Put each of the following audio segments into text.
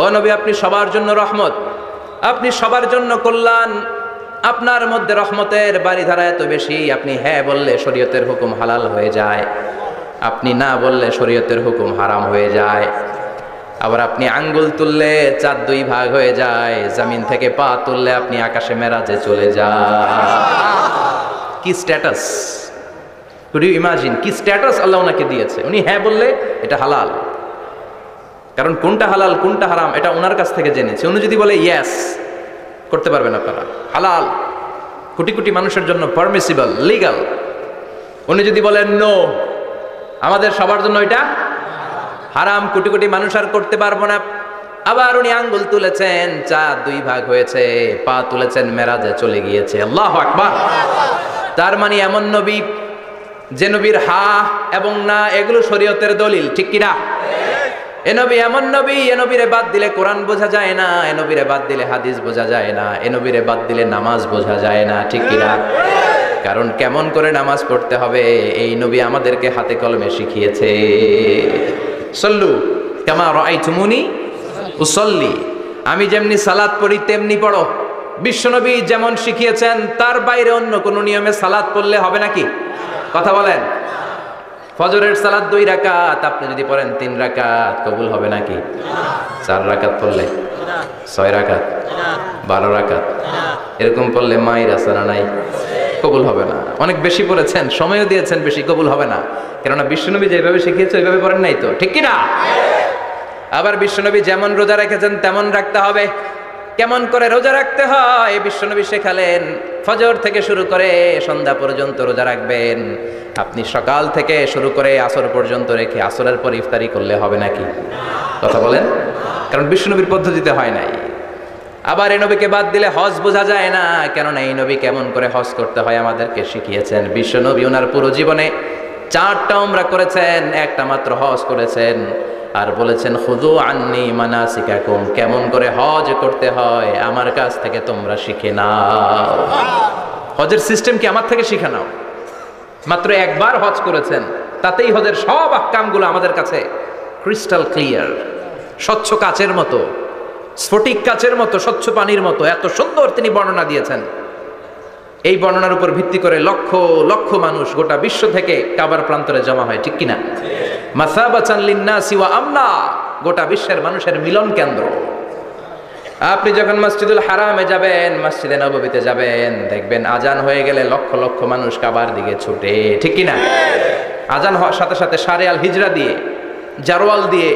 ও নবী, আপনি সবার জন্য রহমত, আপনি সবার জন্য কল্যাণ। আপনার মধ্যে রহমতের বাড়িধারা এত বেশি, আপনি হ্যাঁ বললে শরীয়তের হুকুম হালাল হয়ে যায়, আপনি না বললে শরীয়তের হুকুম হারাম হয়ে যায়। আবার আপনি আঙ্গুল তুললে চার দুই ভাগ হয়ে যায়, জমিন থেকে পা তুললে আপনি আকাশে মেরাজে চলে যান। কি স্ট্যাটাস! কুড ইউ ইমাজিন কি স্ট্যাটাস আল্লাহ ওনাকে দিয়েছে। উনি হ্যাঁ বললে এটা হালাল, কারণ কোনটা হালাল কোনটা হারাম এটা ওনার কাছ থেকে জেনেছে। উনি যদি বলে ইয়েস, করতে পারবেন আপনারা, হালাল, কোটি কোটি মানুষের জন্য পারমিসিবল, লিগাল। উনি যদি বলেন নো, আমাদের সবার জন্য এটা হারাম, কোটি কোটি মানুষ আর করতে পারবো না। আবার উনি আঙ্গুল তুলেছেন, চার দুই ভাগ হয়েছে, পা তুলেছেন, মেরাজে চলে গিয়েছে। আল্লাহু আকবার। তার মানে এমন নবী যে নবীর হা এবং না এগুলো শরীয়তের দলিল, ঠিক কিনা? এ নবী এমন নবী, এ নবীরে বাদ দিলে কোরআন বোঝা যায় না, এ নবীরে বাদ দিলে হাদিস বোঝা যায় না, এ নবীরে বাদ দিলে নামাজ বোঝা যায় না, ঠিক কিনা? কারণ কেমন করে নামাজ পড়তে হবে এই নবী আমাদেরকে হাতে কলমে শিখিয়েছে। সল্লু কামা রাআইতুমুনি উসাল্লি, আমি যেমনি সালাত পড়ি তেমনি পড়ো। বিশ্বনবী যেমন শিখিয়েছেন তার বাইরে অন্য কোন নিয়মে সালাত পড়লে হবে নাকি? কথা বলেন। ফজরের সালাত 2 রাকাত, আপনি যদি পড়েন 3 রাকাত, কবুল হবে নাকি? 4 রাকাত পড়লে, 6 রাকাত, 12 রাকাত এরকম পড়লে মায়ের আসানা নাই, কবুল হবে না। অনেক বেশি পড়েছেন, সময়ও দিয়েছেন বেশি, কবুল হবে না। কেননা বিশ্বনবী যেভাবে শিখিয়েছে ওইভাবে পড়েন নাই তো, ঠিক কিনা? আবার বিশ্বনবী যেমন রোজা রেখেছেন তেমন রাখতে হবে। কেমন করে রোজা রাখতে হয় বিশ্বনবী শেখালেন। ফজর থেকে শুরু করে সন্ধ্যা পর্যন্ত রোজা রাখবেন। আপনি সকাল থেকে শুরু করে আসর পর্যন্ত রেখে আসরের পর ইফতারি করলে হবে নাকি? কথা বলেন। কারণ বিশ্বনবীর পদ্ধতিতে হয় নাই। আবার এই নবীকে বাদ দিলে হজ বোঝা যায় না, কেননা এই নবী কেমন করে হজ করতে হয় আমাদেরকে শিখিয়েছেন। বিশ্বনবী ওনার পুরো জীবনে 4টা উমরা করেছেন, একটা মাত্র হজ করেছেন। আর বলেছেন খুযু আন্নী মানাসিকাকুম, কেমন করে হজ করতে হয় আমার কাছ থেকে তোমরা শিখে নাও। হজের সিস্টেম কি আমার থেকে শিখে নাও। মাত্র একবার হজ করেছেন, তাতেই হজের সব আহকামগুলো আমাদের কাছে ক্রিস্টাল ক্লিয়ার, স্বচ্ছ কাচের মতো, স্ফটিক কাচের মতো, স্বচ্ছ পানির মতো এত সুন্দর তিনি বর্ণনা দিয়েছেন। এই বর্ণনার উপর ভিত্তি করে লক্ষ লক্ষ মানুষ গোটা বিশ্ব থেকে কাবার প্রান্তরে জমা হয়, ঠিক কিনা? মাসাবাতান লিন্নাসি ওয়া আমনা, গোটা বিশ্বের মানুষের মিলন কেন্দ্র। আপনি যখন মসজিদুল হারামে যাবেন, মসজিদে নববীতে যাবেন, দেখবেন আজান হয়ে গেলে লক্ষ লক্ষ মানুষ কাবার দিকে ছুটে, ঠিক কিনা? আজান হওয়ার সাথে সাথে শারে আল হিজরা দিয়ে, জারওয়াল দিয়ে,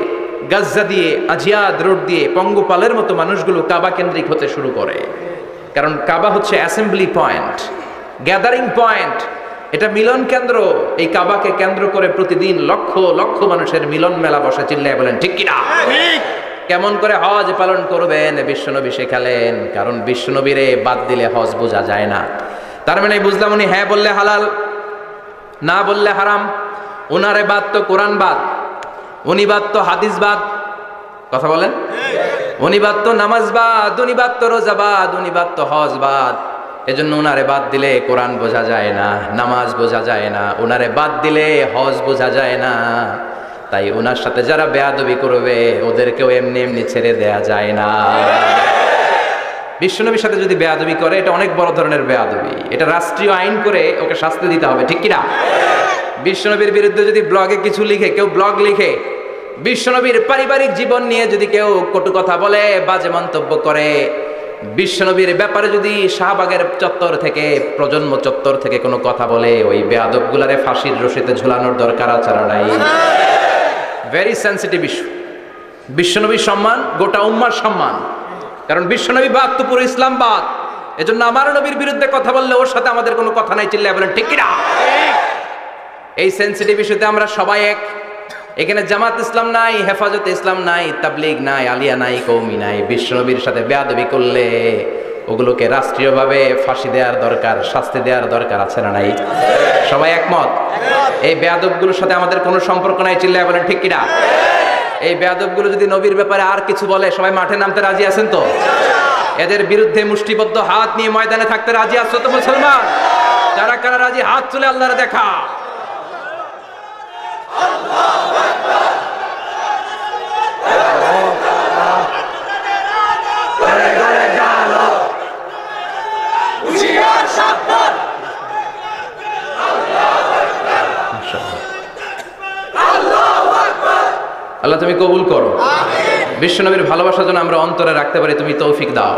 গাজ্জা দিয়ে, আজিয়াদ রোড দিয়ে পঙ্গপালের মতো মানুষগুলো কাবা কেন্দ্রিক হতে শুরু করে। কারণ কাবা হচ্ছে অ্যাসেম্বলি পয়েন্ট, গ্যাদারিং পয়েন্ট, এটা মিলন কেন্দ্র। এই কাবাকে কেন্দ্র করে প্রতিদিন লক্ষ লক্ষ মানুষের মিলন মেলা বসে। চিল্লায় বলেন ঠিক কিনা? কেমন করে হজ পালন করবেন বিশ্বনবী শেখালেন। কারণ বিশ্বনবীরে বাদ দিলে হজ বোঝা যায় না। তার মানে বুঝলাম উনি হ্যাঁ বললে হালাল, না বললে হারাম। উনারে বাদ তো কোরআন বাদ, উনি বাদ তো হাদিস বাদ। কথা বলেন। উনি বাদ তো নামাজ বাদ, উনি বাদ তো রোজা বাদ, উনি বাদ তো হজ বাদ। এজন্য উনারে বাদ দিলে কোরআন বোঝা যায় না, নামাজ বোঝা যায় না, উনারে বাদ দিলে হজ বোঝা যায় না। তাই ওনার সাথে যারা বেয়াদবি করবে ওদেরকেও এমনি এমনি ছেড়ে দেয়া যায় না। বিশ্বনবীর সাথে যদি বেয়াদবি করে এটা অনেক বড় ধরনের বেয়াদবি, এটা রাষ্ট্রীয় আইন করে ওকে শাস্তি দিতে হবে, ঠিক কিনা? বিশ্বনবীর বিরুদ্ধে যদি ব্লগে কিছু লিখে, কেউ ব্লগ লিখে, বিশ্বনবীর পারিবারিক জীবন নিয়ে যদি কেউ কটু কথা বলে, বাজে মন্তব্য করে, বিশ্বনবীর ব্যাপারে যদি শাহবাগের চত্বর থেকে, প্রজন্ম চত্বর থেকে কোনো কথা বলে, ওই বেয়াদবগুলারে ফাঁসির রশিতে ঝুলানোর দরকার আছাড়া নাই। Very sensitive issue. বিশ্বনবীর সম্মান গোটা উম্মার সম্মান। কারণ বিশ্বনবী বাদ তো পুরো ইসলাম বাদ। এজন্য আমার নবীর বিরুদ্ধে কথা বললে ওর সাথে আমাদের কোনো কথা নাই। চিল্লায় বলেন ঠিক কিনা? এই সেন্সিটিভ ইস্যুতে আমরা সবাই এক। এখানে জামাত ইসলাম নাই, হেফাজতে ইসলাম নাই, তাবলীগ নাই, আলিয়া নাই, কওমি নাই। বিশ্বনবীর সাথে বেয়াদবি করলে ওগুলোকে রাষ্ট্রীয়ভাবে ফাঁসি দেওয়ার দরকার, শাস্তি দেওয়ার দরকার আছে না নাই? সবাই একমত? এই বেয়াদবগুলোর সাথে আমাদের কোনো সম্পর্ক নাই। চিল্লায় বলেন ঠিক কিনা? এই বেয়াদবগুলো যদি নবীর ব্যাপারে আর কিছু বলে সবাই মাঠে নামতে রাজি আছেন তো? এদের বিরুদ্ধে মুষ্টিবদ্ধ হাত নিয়ে ময়দানে থাকতে রাজি আছো তো মুসলমান? যারা কারা রাজি হাত তুলে আল্লাহর দেখা। আল্লাহ তুমি কবুল করো। বিশ্বনবীর ভালোবাসা যেন আমরা অন্তরে রাখতে পারি, তুমি তৌফিক দাও।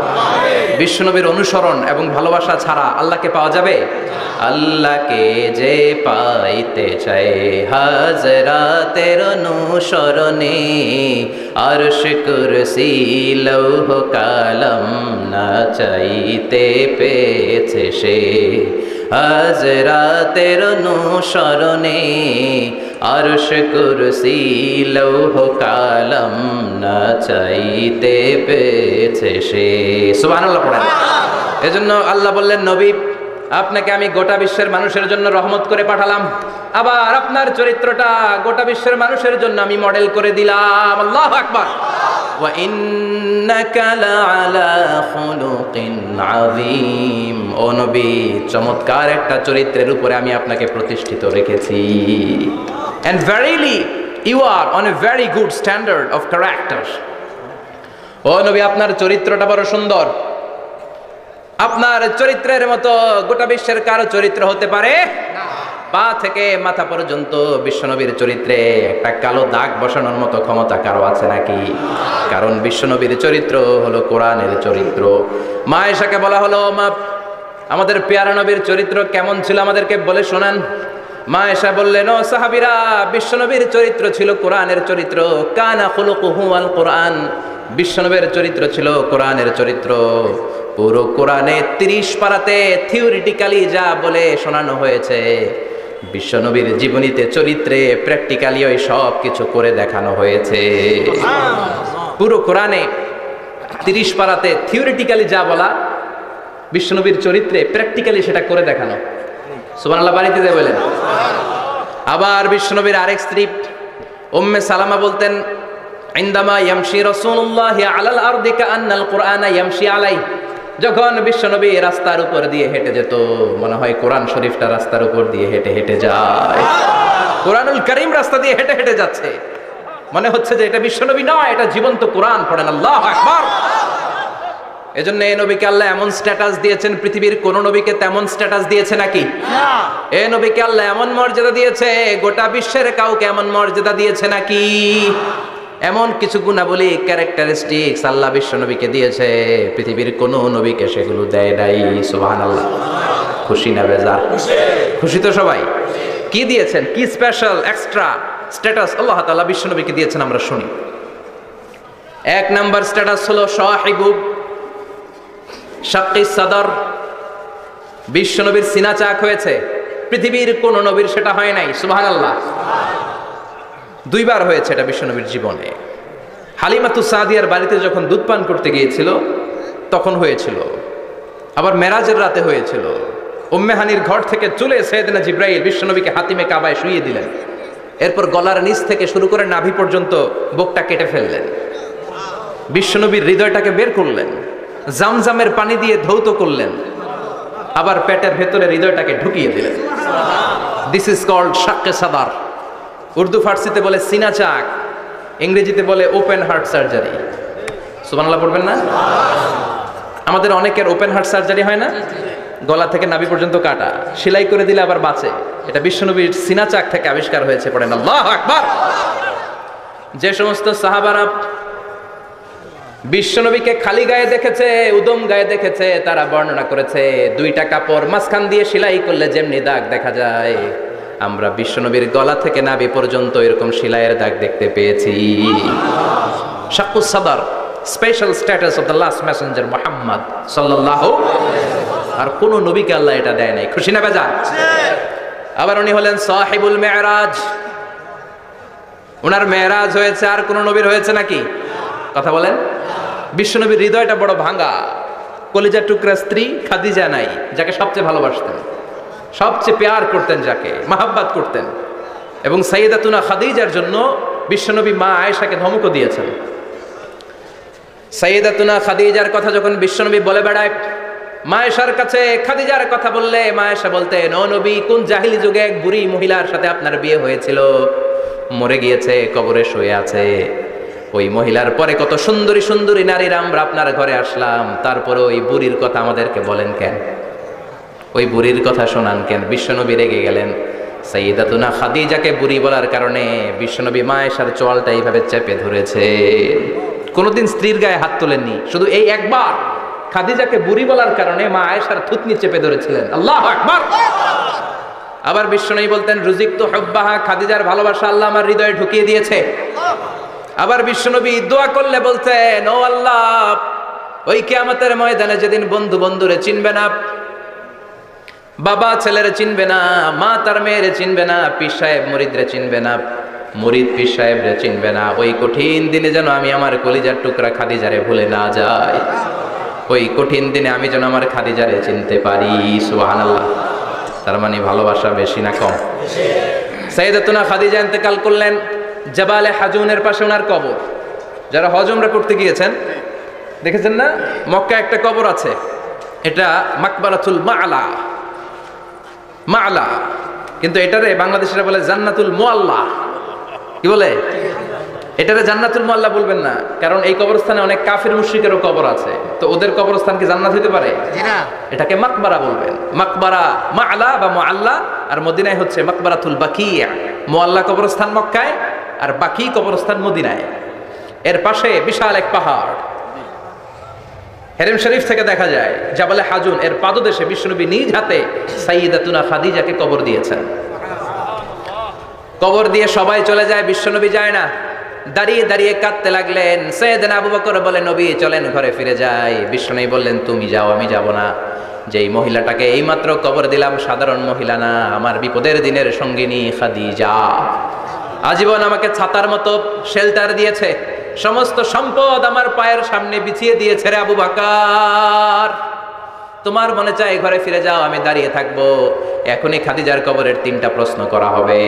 বিশ্বনবীর অনুসরণ এবং ভালোবাসা ছাড়া আল্লাহকে পাওয়া যাবে? আল্লাহকে যে পাইতে চায় হাজরাতের অনুসরণে, আরশ কুরসি লৌহ কালাম না চাইতে পেয়েছে সে। হাজরাতের অনুসরণে, আরশ কুরসি লৌহ কালাম না চাইতে পেয়েছে সে। সুবহানাল্লাহ পড়েন। এজন্য আল্লাহ বললেন, নবী আপনাকে আমি গোটা বিশ্বের মানুষের জন্য রহমত করে পাঠালাম, আবার আপনার চরিত্রটা গোটা বিশ্বের মানুষের জন্য আমি মডেল করে দিলাম। আল্লাহু আকবার। ওয়া ইন্নাকা লাআলা খুলুকিন আযীম। ও নবী, চমৎকার একটা চরিত্রের উপরে আমি আপনাকে প্রতিষ্ঠিত রেখেছি। And verily you are on a very good standard of character. ও নবী, আপনার চরিত্রটা বড় সুন্দর। আপনার চরিত্রের মতো গোটা বিশ্বের কারো চরিত্র হতে পারে না। পা থেকে মাথা পর্যন্ত বিশ্বনবীর চরিত্রে একটা কালো দাগ বসানোর মতো ক্ষমতা কারো আছে নাকি? কারণ বিশ্বনবীর চরিত্র হলো কোরআনের চরিত্র। মা আয়েশাকে বলা হলো, মা আমাদের পেয়ারা নবীর চরিত্র কেমন ছিল আমাদেরকে বলে শোনান। মা আয়েশা বললেন, ও সাহাবীরা, বিশ্বনবীর চরিত্র ছিল কোরআনের চরিত্র। কানা খুলুকুহু আল কোরআন। বিশ্বনবীর চরিত্র ছিল কোরআনের চরিত্র। পুরো কোরআনে 30 পারাতে থিওরিটিক্যালি যা বলে শোনানো হয়েছে, বিশ্বনবীর জীবনীতে চরিত্রে প্র্যাকটিক্যালি ওই সব কিছু করে দেখানো হয়েছে। পুরো কোরআনে 30 পারাতে থিওরিটিক্যালি যা বলা, বিশ্বনবীর চরিত্রে প্র্যাকটিক্যালি সেটা করে দেখানো। সুবহানাল্লাহ বাড়িতে দিয়ে বলেন। আবার বিশ্বনবীর আরেক স্ত্রী উম্মে সালামা বলতেন, ইনদামা ইয়ামশি রাসূলুল্লাহি আলাল আরদি কাআন্নাল কুরআনা ইয়ামশি আলাইহি। যখন বিশ্বনবী রাস্তার উপর দিয়ে হেঁটে যেত, মনে হয় কোরআন শরীফটা রাস্তার উপর দিয়ে হেঁটে হেঁটে যায়। কোরআনুল কারীম রাস্তা দিয়ে হেঁটে হেঁটে যাচ্ছে, মনে হচ্ছে যে এটা বিশ্বনবী নয়, এটা জীবন্ত কোরআন। পড়েন আল্লাহু আকবার। এজন্য এই নবীকে আল্লাহ এমন স্ট্যাটাস দিয়েছেন, পৃথিবীর কোন নবীকে তেমন স্ট্যাটাস দিয়েছে নাকি? এই নবীকে আল্লাহ এমন মর্যাদা দিয়েছে, গোটা বিশ্বের কাউকে এমন মর্যাদা দিয়েছে নাকি? এমন কিছু গুণাবলী, ক্যারেক্টারিস্টিক্স আল্লাহ বিশ্ব নবীকে দিয়েছে, পৃথিবীর কোন নবীকে সেগুলো দেয় নাই। সুবহানাল্লাহ। খুশি না বেজার? খুশি তো সবাই। কি দিয়েছেন, কি স্পেশাল এক্সট্রা স্ট্যাটাস আল্লাহ তাআলা বিশ্ব নবীকে দিয়েছেন আমরা শুনি। এক নাম্বার স্ট্যাটাস হলো সাহিবু শাক্কি সাদর। বিশ্ব নবীর সিনা চাক হয়েছে, পৃথিবীর কোন নবীর সেটা হয় নাই। সুবহানাল্লাহ। 2 বার হয়েছে এটা বিশ্বনবীর জীবনে। হালিমাতু সাদিয়ার বাড়িতে যখন দুধ পান করতে গিয়েছিল তখন হয়েছিল, আবার মেরাজের রাতে হয়েছিল। উম্মে হানির ঘর থেকে চলে সাইয়েদনা জিবরাইল বিশ্বনবীকে হাতিমে কাবায় শুইয়ে দিলেন। এরপর গলার নিচ থেকে শুরু করে নাভি পর্যন্ত বুকটা কেটে ফেললেন, বিশ্বনবীর হৃদয়টাকে বের করলেন, জামজামের পানি দিয়ে ধৌত করলেন, আবার পেটের ভেতরে হৃদয়টাকে ঢুকিয়ে দিলেন। দিস ইজ কল্ড শাক্কে সাদার। উর্দু ফার্সিতে বলে সিনা চাক, ইংরেজিতে বলে ওপেন হার্ট সার্জারি। সুবহানাল্লাহ পড়বেন না? আমাদের অনেকের ওপেন হার্ট সার্জারি হয় না, গলা থেকে নাভি পর্যন্ত কাটা, সেলাই করে দিলে আবার বাঁচে। এটা বিশ্বনবীর সিনা চাক থেকে আবিষ্কার হয়েছে। পড়েন আল্লাহু আকবার। যে সমস্ত সাহাবারা বিশ্বনবীকে খালি গায়ে দেখেছে, উদম গায়ে দেখেছে, তারা বর্ণনা করেছে 2টা কাপড় মাঝখান দিয়ে সেলাই করলে যেমনি দাগ দেখা যায়, আমরা বিশ্বনবীর গলা থেকে নাভি পর্যন্ত এরকম সেলাইয়ের দাগ দেখতে পেয়েছি। শাক্কুস সাদর, special status of the last Messenger Muhammad সাল্লাল্লাহু। আর কোন নবীকে আল্লাহ এটা দেয় নাই। খুশি না বেজার? আবার উনি হলেন সাহিবুল মেরাজ। ওনার মেরাজ হয়েছে, আর কোন নবীর হয়েছে নাকি? কথা বলেন। বিশ্বনবীর হৃদয়টা বড় ভাঙা, কলিজার টুকরা স্ত্রী খাদিজা নাই, যাকে সবচেয়ে ভালোবাসতেন, সবচেয়ে প্যার করতেন, যাকে মাহাব্বাত করতেন। এবং সাইয়েদাতুনা খাদিজার জন্য বিশ্বনবী মা আয়েশাকে ধমকও দিয়েছেন। সাইয়েদাতুনা খাদিজার কথা যখন বিশ্বনবী বলে বেড়ায় মা আয়েশার কাছে, খাদিজার কথা বললে মা আয়েশা বলতেন, ও নবী, কোন জাহিলি যুগে এক বুড়ি মহিলার সাথে আপনার বিয়ে হয়েছিল, মরে গিয়েছে, কবরে শুয়ে আছে। ওই মহিলার পরে কত সুন্দরী সুন্দরী নারীরা আমরা আপনার ঘরে আসলাম, তারপরে ওই বুড়ির কথা আমাদেরকে বলেন কেন? ওই বুড়ির কথা শোনান কেন? বিশ্বনবী রেগে গেলেন। সাইয়্যিদাতুনা খাদিজাকে বুড়ি বলার কারণে বিশ্বনবী মা আয়েশার চোয়ালটা এইভাবে চেপে ধরেছে। কোনোদিন স্ত্রীর গায়ে হাত তোলেননি, শুধু এই একবার খাদিজাকে বুড়ি বলার কারণে মা আয়েশার থুতনি চেপে ধরেছিলেন। আল্লাহু আকবার। আবার বিশ্বনবী বলতেন রুজিকতু হুব্বাহা, খাদিজার ভালোবাসা আল্লাহ আমার হৃদয়ে ঢুকিয়ে দিয়েছে। আবার বিশ্বনবী দোয়া করলে বলতেন, ও আল্লাহ, ওই কিয়ামতের ময়দানে যেদিন বন্ধু বন্ধুরে চিনবে না, বাবা ছেলেরে চিনবে না, মা তার মেয়েরে চিনবে না, পীর সাহেব মুরিদরে চিনবে না, মুরিদ পীর সাহেবরে চিনবে না, ওই কঠিন দিনে যেন আমি আমার কলিজার টুকরা খাদিজারে ভুলে না যাই। ওই কঠিন দিনে আমি যেন আমার খাদিজারে চিনতে পারি। সুবহানাল্লাহ। তার মানে ভালোবাসা বেশি না কম? সাইয়্যিদাতুনা খাদিজা ইন্তেকাল করলেন। জাবালে হাজুনের পাশে ওনার কবর। যারা হজ উমরা করতে গিয়েছেন দেখেছেন না, মক্কায় একটা কবর আছে, এটা মাকবারাতুল মা'লা। মা'লা, কিন্তু এটারে বাংলাদেশিরা বলে জান্নাতুল মুআল্লা। কি বলে? এটারে জান্নাতুল মুআল্লা বলবেন না, কারণ এই কবরস্থানে অনেক কাফির মুশরিকেরও কবর আছে, তো ওদের কবরস্থান কি জান্নাত হতে পারে? এটাকে মাকবারা বলবেন। মাকবারা মা'লা বা মুআল্লা, আর মদিনায় হচ্ছে মাকবারাতুল বাকিয়া। মুআল্লা কবরস্থান মক্কায়, আর বাকি কবরস্থান মদিনায়। এর পাশে বিশাল এক পাহাড়, হেরেম শরীফ থেকে দেখা যায় জাবালে হাজুন, এর পাদদেশে বিশ্বনবী নিজ হাতে সাইয়্যিদাতুনা খাদিজাকে কবর দিয়েছেন। কবর দিয়ে সবাই চলে যায়, বিশ্বনবী যায় না। দাঁড়িয়ে দাঁড়িয়ে কাঁদতে লাগলেন। সাইয়েদনা আবু বকর বলে, নবী চলেন ঘরে ফিরে যাই। বিশ্বনবী বললেন, তুমি যাও, আমি যাব না। যেই মহিলাটাকে এইমাত্র কবর দিলাম সাধারণ মহিলা না, আমার বিপদের দিনের সঙ্গিনী খাদিজা। আজীবন আমাকে ছাতার মতো শেল্টার দিয়েছে, সমস্ত সম্পদ আমার পায়ের সামনে বিছিয়ে দিয়েছে রে আবু বকর। তোমার মনে চায় ঘরে ফিরে যাও, আমি দাঁড়িয়ে থাকবো। এখনই খাদিজার কবরের 3টা প্রশ্ন করা হবে,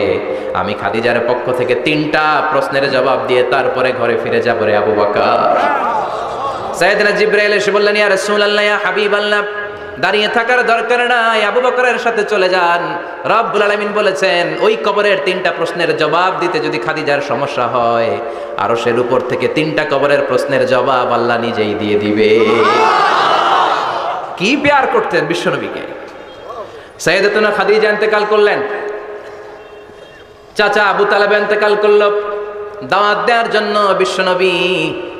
আমি খাদিজার পক্ষ থেকে 3টা প্রশ্নের জবাব দিয়ে তারপরে ঘরে ফিরে যাব রে আবু বকর। সাইয়েদনা জিবরাইল এসে বললেন, ইয়া রাসূলুল্লাহ, ইয়া হাবিবাল্লাহ, দাঁড়িয়ে থাকার দরকার নাই, আবু বকরের সাথে চলে যান। রব্বুল আলামিন বলেছেন, ওই কবরের 3টা প্রশ্নের জবাব দিতে যদি খাদিজার সমস্যা হয়, আরশের উপর থেকে 3টা কবরের প্রশ্নের জবাব আল্লাহ নিজেই দিয়ে দিবে। কি প্যার করতেন বিশ্বনবীকে। সাইয়্যিদাতুনা খাদিজা ইন্তেকাল করলেন, চাচা আবু তালেব ইন্তেকাল করল। দাওয়াত দেওয়ার জন্য বিশ্বনবী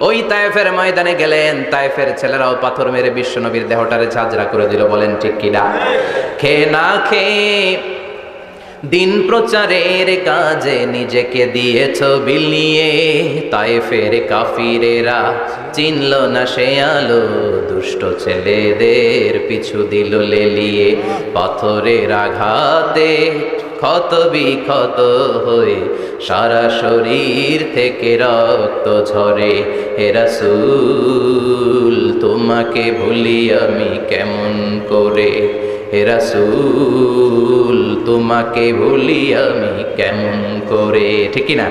ওই তায়েফের ময়দানে গেলেন। তায়েফের ছেলেরাও পাথর মেরে বিশ্বনবীর দেহটারে ঝাঁঝরা করে দিল। বলেন ঠিক কিনা? খেয়ে না খেয়ে দিন প্রচারের কাজে নিজেকে দিয়েছ বিলিয়ে, তায়েফের কাফিরেরা চিনল না সে আলো, দুষ্ট ছেলেদের পিছু দিল লেলিয়ে। পাথরের আঘাতে ক্ষত বিক্ষত হয়ে সারা শরীর থেকে রক্ত ঝরে। হে রাসূল, তোমাকে ভুলি আমি কেমন করে? হে রাসূল, তোমাকে ভুলি আমি কেমন করে? ঠিক না?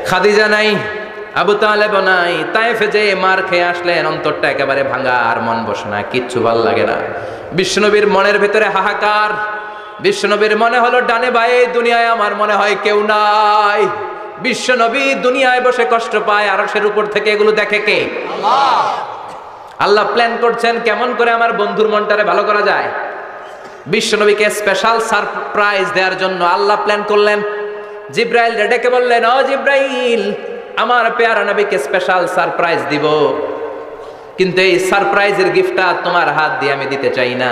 খাদিজা নাই, আবু তালেব নাই, তায়েফে যে মার খেয়ে আসলেন, অন্তরটা একেবারে ভাঙা, আর মন বসে না, কিচ্ছু ভাল লাগে না। বিশ্বনবীর মনের ভেতরে হাহাকার। বিশ্বনবীর মনে হলো, ডানে বায়ে দুনিয়ায় আমার মনে হয় কেউ নাই। বিশ্বনবী দুনিয়ায় বসে কষ্ট পায়, আরশের উপর থেকে এগুলো দেখে কে? আল্লাহ। আল্লাহ প্ল্যান করছেন কেমন করে আমার বন্ধুর মনটারে ভালো করা যায়। বিশ্বনবীকে স্পেশাল সারপ্রাইজ দেওয়ার জন্য আল্লাহ প্ল্যান করলেন। জিব্রাইল ডেকে বললেন, ও জিব্রাইল, আমার পেয়ারা নবীকে স্পেশাল সারপ্রাইজ দিব, কিন্তু এই সারপ্রাইজের গিফটটা তোমার হাত দিয়ে আমি দিতে চাই না,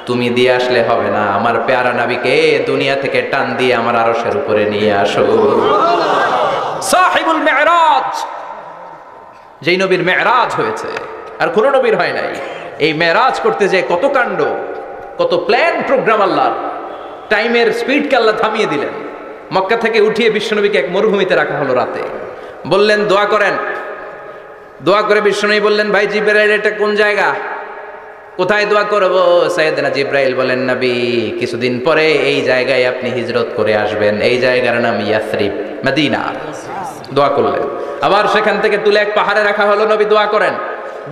তুমি দিয়ে আসলে হবে না। আমার পেয়ারা নবীকে দুনিয়া থেকে টান দিয়ে আমার আরশের উপরে নিয়ে আসো। সাহিবুল মেরাজ, যেই নবীর মেরাজ হয়েছে আর কোন নবীর হয় নাই। এই মেরাজ করতে যে কত কাণ্ড, কত প্ল্যান প্রোগ্রাম আল্লাহ। টাইমের স্পিডকে আল্লাহ থামিয়ে দিলেন। মক্কা থেকে উঠিয়ে বিশ্বনবীকে এক মরুভূমিতে রাখা হলো রাতে। বললেন দোয়া করেন। দোয়া করে বিশ্বনবী বললেন, ভাই জিবরাইল, এটা কোন জায়গা, কোথায় দোয়া করব? সাইয়েদনা জিবরাইল বলেন, নবী, কিছুদিন পরে এই জায়গায় আপনি হিজরত করে আসবেন, এই জায়গার নাম ইয়াসরিব, মদিনা। দোয়া করলেন। আবার সেখান থেকে তুলে এক পাহাড়ে রাখা হলো। নবী দোয়া করেন।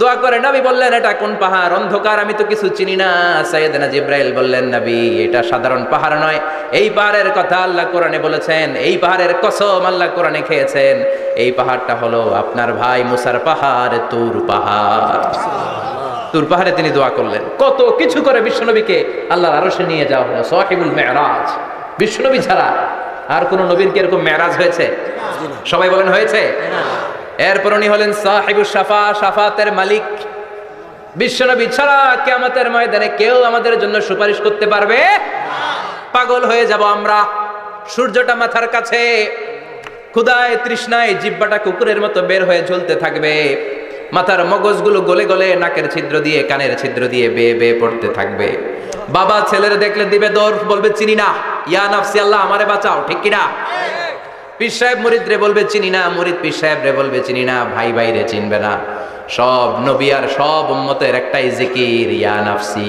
দোয়া করে নবী বললেন, এটা কোন পাহাড়? অন্ধকার, আমি তো কিছু চিনি না। সাইয়েদনা জিবরাইল বললেন, নবী, এটা সাধারণ পাহাড় নয়, এই পাহাড়ের কথা আল্লাহ কোরআনে বলেছেন, এই পাহাড়ের কসম আল্লাহ কোরআনে খেয়েছেন। এই পাহাড়টা হলো আপনার ভাই মুসার পাহাড়, তুর পাহাড়। তুর পাহাড়ে তিনি দোয়া করলেন। কত কিছু করে বিশ্বনবীকে আল্লাহর আরশে নিয়ে যাওয়া হলো। সাহিবুল মেরাজ, বিশ্বনবী ছাড়া আর কোন নবীর কি এরকম মেরাজ হয়েছে? সবাই বলেন হয়েছে। এরপর উনি হলেন সাহিবুশ শাফা, শাফাতের মালিক। বিশ্বনবী ছাড়া কিয়ামতের ময়দানে কেউ আমাদের জন্য সুপারিশ করতে পারবে? পাগল হয়ে যাব আমরা। সূর্যটা মাথার কাছে, ক্ষুধায় তৃষ্ণায় জিহ্বাটা কুকুরের মতো বের হয়ে ঝুলতে থাকবে, মাথার মগজগুলো গলে গলে নাকের ছিদ্র দিয়ে কানের ছিদ্র দিয়ে বেয়ে বেয়ে পড়তে থাকবে। বাবা ছেলের দেখলে দিবে দৌড়, বলবে চিনি না, ইয়া নাফসি আল্লাহ আমারে বাঁচাও, ঠিক কিনা? পীর সাহেব মুরিদ রে বলবে চিনি না, মুরিদ পীর সাহেব রে বলবে চিনি না, ভাই ভাই রে চিনবে না। সব নবী আর সব উম্মতের একটাই জিকির, ইয়া নাফসি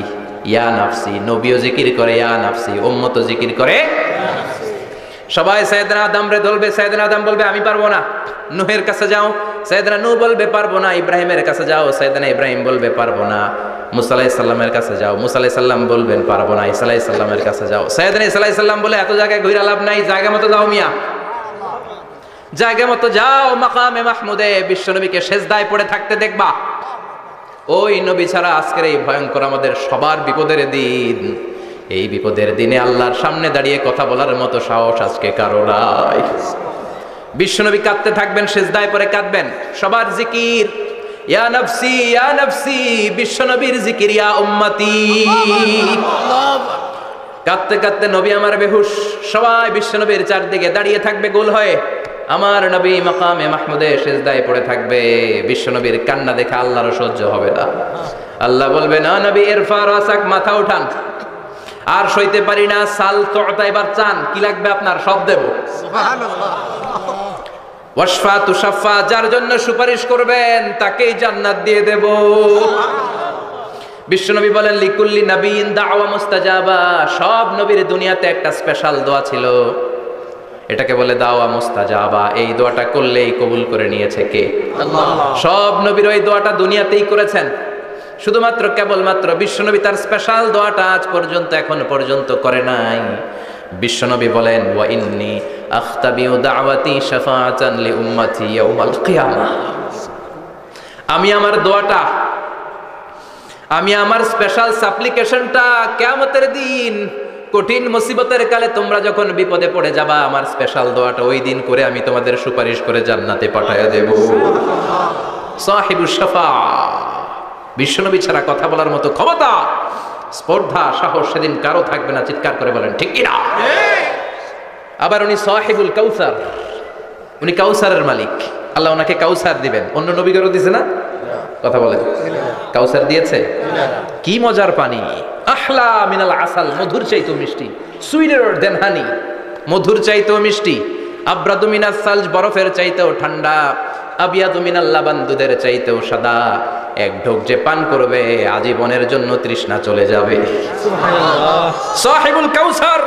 ইয়া নাফসি। নবীও জিকির করে ইয়া নাফসি, উম্মতও জিকির করে। সবাই সাইয়েদনা আদম রে ধরবে, সাইয়েদনা আদম বলবে আমি পারবো না। নূহের কাছে যাও, সাইয়েদনা নূহ বলবে পারবো না। ইব্রাহিমের কাছে যাও, সাইয়েদনা ইব্রাহিম বলবে পারবো না। মুসা আলাইহিস সালামের কাছে যাও, মুসা আলাইহিস সালাম বলবেন পারবো না। ঈসা আলাইহিস সালামের কাছে যাও, সাইয়েদনা ঈসা আলাইহিস সালাম বলে এত জায়গায় ঘুরে লাভ নাই, জায়গা মতো যাও মিয়া, জায়গা মতো যাও। মাকামে মাহমুদে বিশ্বনবীকে সেজদায় পড়ে থাকতে দেখবা। ওই নবী ছাড়া আজকের এই ভয়ঙ্কর আমাদের সবার বিপদের দিন, এই বিপদের দিনে আল্লাহর সামনে দাঁড়িয়ে কথা বলার মতো সাহস আজকে কারো নাই। বিশ্বনবী কাঁদতে থাকবেন, সেজদায় পড়ে কাঁদবেন। সবার জিকির ইয়া নাফসি ইয়া নাফসি, বিশ্বনবীর জিকির ইয়া উম্মতি। কাঁদতে কাঁদতে নবী আমার বেহুশ, সবাই বিশ্বনবীর চারদিকে দাঁড়িয়ে থাকবে গোল হয়ে। আমার নবী মাকামে মাহমুদে সেজদায় পড়ে থাকবে। বিশ্বনবীর কান্না দেখে আল্লাহর সহ্য হবে না। আল্লাহ বলবে না নবী ইরফা রাসাক, মাথা উঠান, আর সইতে পারি না। সাল তোতা, এবার চান, কি লাগবে আপনার সব দেব। সুবহানাল্লাহ। ওয়াশফা তুশাফা, যার জন্য সুপারিশ করবেন তাকেই জান্নাত দিয়ে দেব। বিশ্বনবী বলেন লিকুল্লি নবিয়্যিন দাওয়া মুস্তাজাবা, সব নবীর দুনিয়াতে একটা স্পেশাল দোয়া ছিল, এটাকে বলে দাওয়া মুস্তাজাবা। এই দোয়াটা করলেই কবুল করে নিয়েছে কে? আল্লাহ। সব নবীর ওই দোয়াটা দুনিয়াতেই করেছেন, শুধুমাত্র কেবলমাত্র বিশ্বনবী তার স্পেশাল দোয়াটা আজ পর্যন্ত এখন পর্যন্ত করে নাই। বিশ্বনবী বলেন ওয়া ইন্নী আখতাবিউ দাওয়াতি শাফাআতান লি উম্মতি ইয়াউমাল কিয়ামাহ, আমি আমার দোয়াটা, আমি আমার স্পেশাল সাপ্লিকেশনটা কিয়ামতের দিন কঠিন মুসিবতের কালে তোমরা যখন বিপদে পড়ে যাবা, আমার স্পেশাল দোয়াটা ওই দিন করে আমি তোমাদের সুপারিশ করে জান্নাতে পাঠায়া দেব। সাহিবুশ শাফা, বিশ্বনবী ছাড়া কথা বলার মতো ক্ষমতা, স্পর্ধা, সাহস সেদিন কারো থাকবে না। চিৎকার করে বলেন ঠিক কিনা? আবার উনি সাহিবুল কাউসার, উনি কাউসারের মালিক। আল্লাহ ওনাকে কাউসার দিবেন। অন্য নবীগণও দিয়েছে না? কথা বলেন, কাউসার দিয়েছে। কি মজার পানি, আহলা মিনাল আসাল, মধুর চাইতেও মিষ্টি, সুইটার দেন হানি, মধুর চাইতেও মিষ্টি। আব্রাদু মিনাস সালজ, বরফের চাইতেও ঠান্ডা। আবিয়াদু মিনাল লাবান, দুধের চাইতেও সাদা। এক ঢোক যে পান করবে আজীবনের জন্য তৃষ্ণা চলে যাবে। সুবহানাল্লাহ। সাহিবুল কাউসার,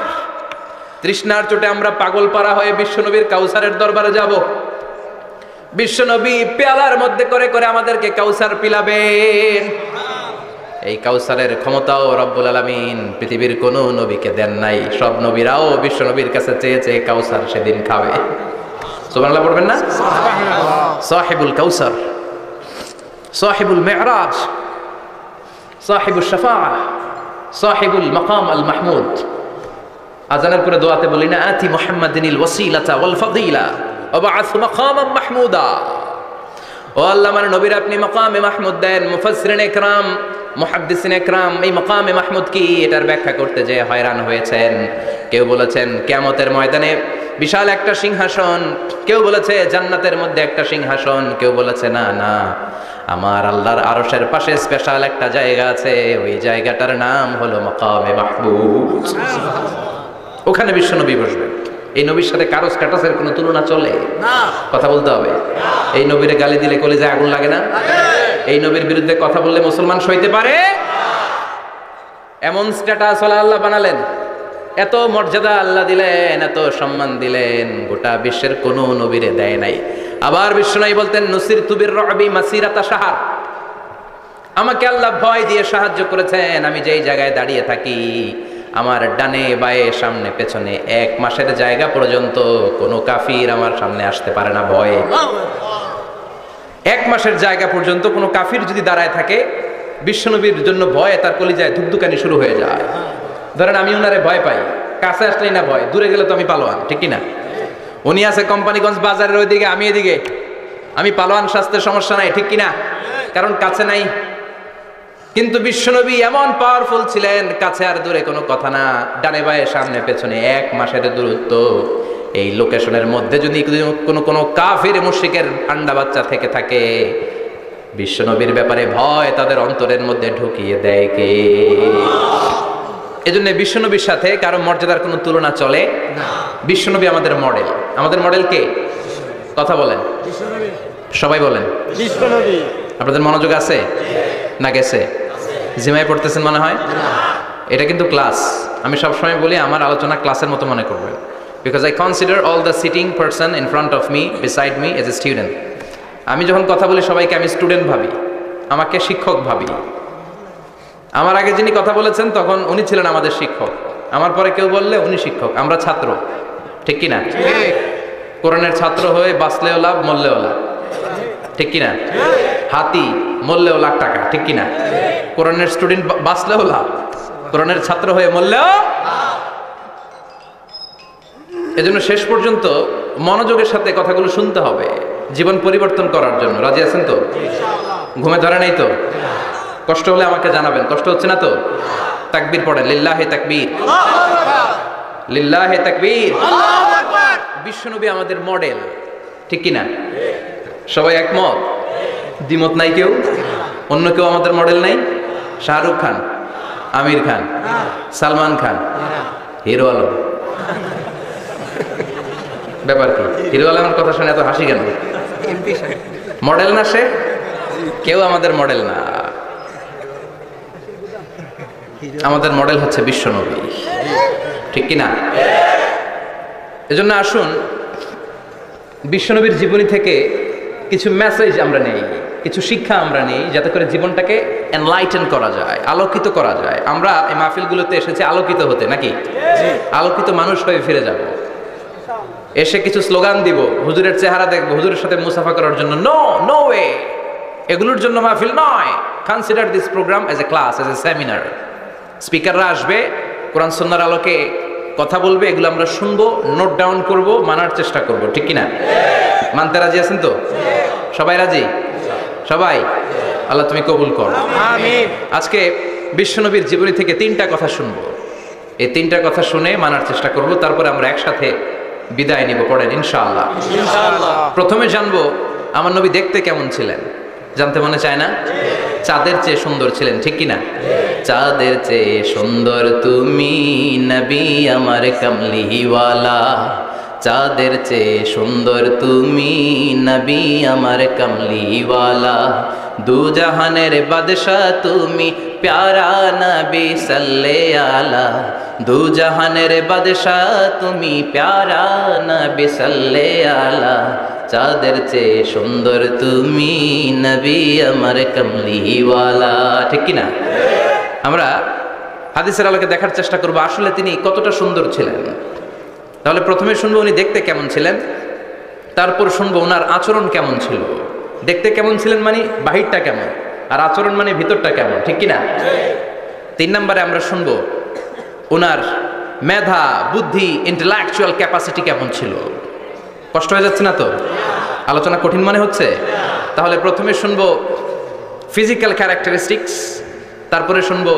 তৃষ্ণার চোটে আমরা পাগল পারা হয়ে বিশ্বনবীর কাউসারের দরবারে যাব। বিশ্বনবী পেয়ালার মধ্যে করে করে আমাদেরকে কাউসার পিলাবেন। এই কাউসারের ক্ষমতাও রব্বুল আলামিন পৃথিবীর কোন নবীকে দেন নাই। সব নবীরাও বিশ্বনবীর কাছে চেয়ে চেয়ে কাউসার সেদিন খাবে। সুবহানাল্লাহ পড়বেন না? সুবহানাল্লাহ। সাহিবুল কাউসার, সাহিবুল মিরাজ, সাহিবুশ শাফাআহ, সাহিবুল মাকাম আল মাহমুদ। আজানের পরে দোয়াতে বলি না, আতি মুহাম্মাদিনিল ওয়াসিলাতা ওয়াল ফাদিলা ওয়া বা'আথ মাকামান মাহমুদা। ও আল্লাহ, আমার নবীর আপনি মাকামে মাহমুদ দেন। মুফাসসিরিন ইকরাম, মুহাদ্দিসিন ইকরাম এই মাকামে মাহমুদ কি এটার ব্যাখ্যা করতে যে হয়রান হয়েছেন। কেউ বলেছেন কিয়ামতের ময়দানে বিশাল একটা সিংহাসন, কেউ বলেছে জান্নাতের মধ্যে একটা সিংহাসন, কেউ বলেছে না না, আমার আল্লাহর আরশের পাশে স্পেশাল একটা জায়গা আছে, ওই জায়গাটার নাম হলো মাকামে মাহমুদ। ওখানে বিশ্বনবী বসবেন। এই নবীর সাথে কারো স্ট্যাটাসের কোনো তুলনা চলে না। কথা বলতে হবে। এই নবীরে গালি দিলে কলিজায় আগুন লাগে না? এই নবীর বিরুদ্ধে কথা বললে মুসলমান সইতে পারে? এমন স্ট্যাটাস আল্লাহ বানালেন, এত মর্যাদা আল্লাহ দিলেন, এত সম্মান দিলেন, গোটা বিশ্বের কোনো নবীরে দেয় নাই। আবার বিশ্বনবী বলতেন নুসিরতু বির-রু'বি মাসিরাতা শাহর, আমাকে আল্লাহ ভয় দিয়ে সাহায্য করেছেন। আমি যেই জায়গায় দাঁড়িয়ে থাকি, আমার ডানে বায়ে সামনে পেছনে 1 মাসের জায়গা পর্যন্ত কোনো কাফির আমার সামনে আসতে পারে না ভয়ে। 1 মাসের জায়গা পর্যন্ত কোনো কাফির যদি দাঁড়ায় থাকে, বিশ্বনবীর জন্য ভয়ে তার কলিজায় ধুকধুকানি শুরু হয়ে যায়। ধরেন আমি ওনারে ভয় পাই, কাছে আসলেই না ভয়, দূরে গেলে তো আমি পালোয়ান, ঠিক কিনা? উনি আছে কোম্পানিগঞ্জ বাজারের ওইদিকে, আমি এদিকে, আমি পালোয়ান, স্বাস্থ্যের সমস্যা নাই, ঠিক কিনা? কারণ কাছে নাই। কিন্তু বিশ্বনবী এমন পাওয়ারফুল ছিলেন, কাছে আর দূরে কোনো কথা না, ডানে বায়ে সামনে পেছনে 1 মাসের দূরত্ব। এই লোকেশনের মধ্যে যদি কোনো কাফির মুশরিকের আন্ডা বাচ্চা থেকে থাকে, বিশ্বনবীর ব্যাপারে ভয় তাদের অন্তরের মধ্যে ঢুকিয়ে দেয় কে? এজন্য বিশ্বনবীর সাথে কারো মর্যাদার কোনো তুলনা চলে না। বিশ্বনবী আমাদের মডেল। আমাদের মডেল কে? কথা বলেন, সবাই বলেন বিশ্বনবী। আপনাদের মনোযোগ আছে না গেছে? জিমায় পড়তেছেন মনে হয়। এটা কিন্তু ক্লাস। আমি সবসময় বলি আমার আলোচনা ক্লাসের মতো মনে করবেন, because I consider all the sitting person in front of me, beside me as a student. আমি যখন কথা বলি সবাইকে আমি স্টুডেন্ট ভাবি, আমাকে শিক্ষক ভাবি। আমার আগে যিনি কথা বলেছেন তখন উনি ছিলেন আমাদের শিক্ষক, আমার পরে কেউ বললে উনি শিক্ষক, আমরা ছাত্র, ঠিক কিনা? কোরআনের ছাত্র হয়ে বাঁচলেও লাভ, মরলেও লাভ, ঠিক কিনা? হাতি মরলেও লাখ টাকা, ঠিক কিনা? কোরআনের স্টুডেন্ট বাঁচলেও লাভ, কোরআনের ছাত্র হয়ে মরলেও। এজন্য শেষ পর্যন্ত মনোযোগের সাথে কথাগুলো শুনতে হবে জীবন পরিবর্তন করার জন্য। রাজি আছেন তো? ঘুমে ধরে নাই তো? কষ্ট হলে আমাকে জানাবেন, কষ্ট হচ্ছে না তো? তাকবীর পড়েন, লিল্লাহে তাকবীর, লিল্লাহে তাকবীর। বিশ্বনবী আমাদের মডেল, ঠিক কিনা? সবাই একমত? দ্বিমত নাই কেউ? অন্য কেউ আমাদের মডেল নাই? শাহরুখ খান, আমির খান, সালমান খান, হিরো আলম। ব্যাপার কি? হিরো আলমের কথা শুনে এত হাসি কেন? মডেল না সে? কেউ আমাদের মডেল না। আমাদের মডেল হচ্ছে বিশ্বনবী, ঠিক কিনা? এজন্য আসুন বিশ্বনবীর জীবনী থেকে কিছু মেসেজ আমরা নেই, কিছু শিক্ষা আমরা নেই, যাতে করে জীবনটাকে এনলাইটেন করা যায়, আলোকিত করা যায়। আমরা এই মাহফিলগুলোতে এসেছি আলোকিত হতে, নাকি? আলোকিত মানুষ হয়ে ফিরে যাব। এসে কিছু স্লোগান দিব, হুজুরের চেহারা দেখবো, হুজুরের সাথে মুসাফা করার জন্য, নো নো ওয়ে। এগুলোর জন্য মাহফিল নয়। Consider this program as a class, as a seminar. স্পিকাররা আসবে, কোরআন সুন্নাহর আলোকে কথা বলবে, এগুলো আমরা শুনবো, নোট ডাউন করব, মানার চেষ্টা করব, ঠিক কিনা? মানতে রাজি আছেন তো? সবাই রাজি? সবাই? আল্লাহ তুমি কবুল করো, আমিন। আজকে বিশ্বনবীর জীবনী থেকে 3টা কথা শুনবো। এই 3টা কথা শুনে মানার চেষ্টা করব, তারপরে আমরা একসাথে বিদায় নিব। পড়েন ইনশাআল্লাহ। ইনশাআল্লাহ। প্রথমে জানবো আমার নবী দেখতে কেমন ছিলেন। জানতে মনে চায় না? চাঁদের চেয়ে সুন্দর ছিলেন, ঠিক কিনা? চাঁদের চেয়ে সুন্দর তুমি নবী আমার কামলিওয়ালা, চাঁদের চেয়ে সুন্দর তুমি নবী আমার কামলিওয়ালা, দু জাহানের বাদশা তুমি প্যারা নবী সাল্লে আলা, দু জাহানের বাদশা তুমি প্যারা নবী সাল্লে আলা, চাঁদের চেয়ে সুন্দর তুমি নবী আমার কামলিওয়ালা, ঠিক কিনা? আমরা হাদিসের আলোকে দেখার চেষ্টা করব আসলে তিনি কতটা সুন্দর ছিলেন। তাহলে প্রথমে শুনবো উনি দেখতে কেমন ছিলেন, তারপর শুনবো ওনার আচরণ কেমন ছিল। দেখতে কেমন ছিলেন মানে বাহিরটা কেমন, আর আচরণ মানে ভিতরটা কেমন, ঠিক কিনা? 3 নম্বরে আমরা শুনবো ওনার মেধা, বুদ্ধি, ইন্টেলেকচুয়াল ক্যাপাসিটি কেমন ছিল। কষ্ট হয়ে যাচ্ছে না তো? আলোচনা কঠিন মনে হচ্ছে? তাহলে প্রথমে শুনবো ফিজিক্যাল ক্যারেক্টারিস্টিক্স, তারপরে শুনবো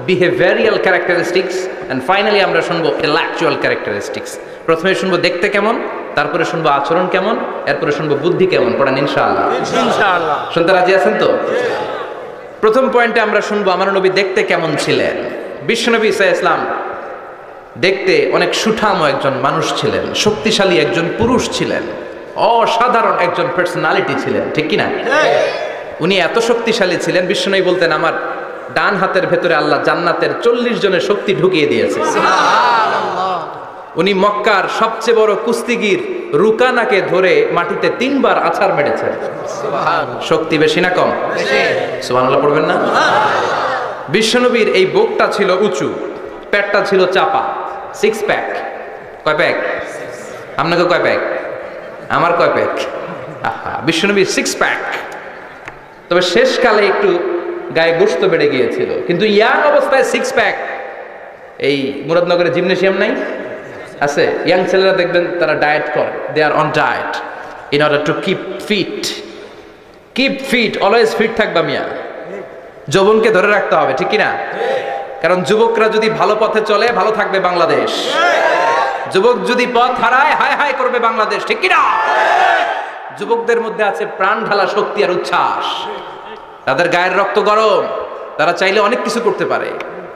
বিহেভিয়ারিয়াল ক্যারেক্টারিস্টিক্স, এন্ড ফাইনালি আমরা শুনবো ইন্টেলেকচুয়াল ক্যারেক্টারিস্টিক্স। প্রথমে শুনবো দেখতে কেমন, তারপরে শুনবো আচরণ কেমন, এরপরে শুনবো বুদ্ধি কেমন। পড়েন ইনশাআল্লাহ। ইনশাআল্লাহ। শুনতে রাজি আছেন তো? প্রথম পয়েন্টে আমরা শুনবো আমার নবী দেখতে কেমন ছিলেন। বিশ্বনবী সাল্লাল্লাহু আলাইহি ওয়াসাল্লাম দেখতে অনেক সুঠাম একজন মানুষ ছিলেন, শক্তিশালী একজন পুরুষ ছিলেন, অসাধারণ একজন পার্সোনালিটি ছিলেন, ঠিক কিনা? উনি এত শক্তিশালী ছিলেন, বিশ্বনবী বলতেন আমার ডান হাতের ভেতরে আল্লাহ জান্নাতের 40 জনের শক্তি ঢুকিয়ে দিয়েছে। উনি মক্কার সবচেয়ে বড় কুস্তিগির রুকানাকে ধরে মাটিতে 3 বার আছাড় মেরেছেন। শক্তি বেশি না কম? সুবহানাল্লাহ পড়বেন না? বিশ্বনবীর এই বুকটা ছিল উঁচু, পেটটা ছিল চাপা, 6 প্যাক। কয় প্যাক? আপনাকে কয় প্যাক? আমার কয় প্যাক? বিশ্বনবীর 6 প্যাক। তবে শেষকালে একটু গায়ে গোশত বেড়ে গিয়েছিল, কিন্তু ইয়াং অবস্থায় 6 প্যাক এই মুরাদনগরে জিমনেশিয়াম নাই আছে, ইয়াং ছেলেরা দেখবেন তারা ডায়েট করে, they are on diet in order to keep fit, always fit থাকবা মিয়া, যৌবনকে ধরে রাখতে হবে, ঠিক কিনা? কারণ যুবকরা যদি ভালো পথে চলে ভালো থাকবে বাংলাদেশ, যুবক যদি পথ হারায় হায় হায় করবে বাংলাদেশ, ঠিক কিনা? যুবকদের মধ্যে আছে প্রাণ ঢালা শক্তি আর উচ্ছ্বাস, তাদের গায়ের রক্ত গরম, তারা চাইলে অনেক কিছু করতে পারে।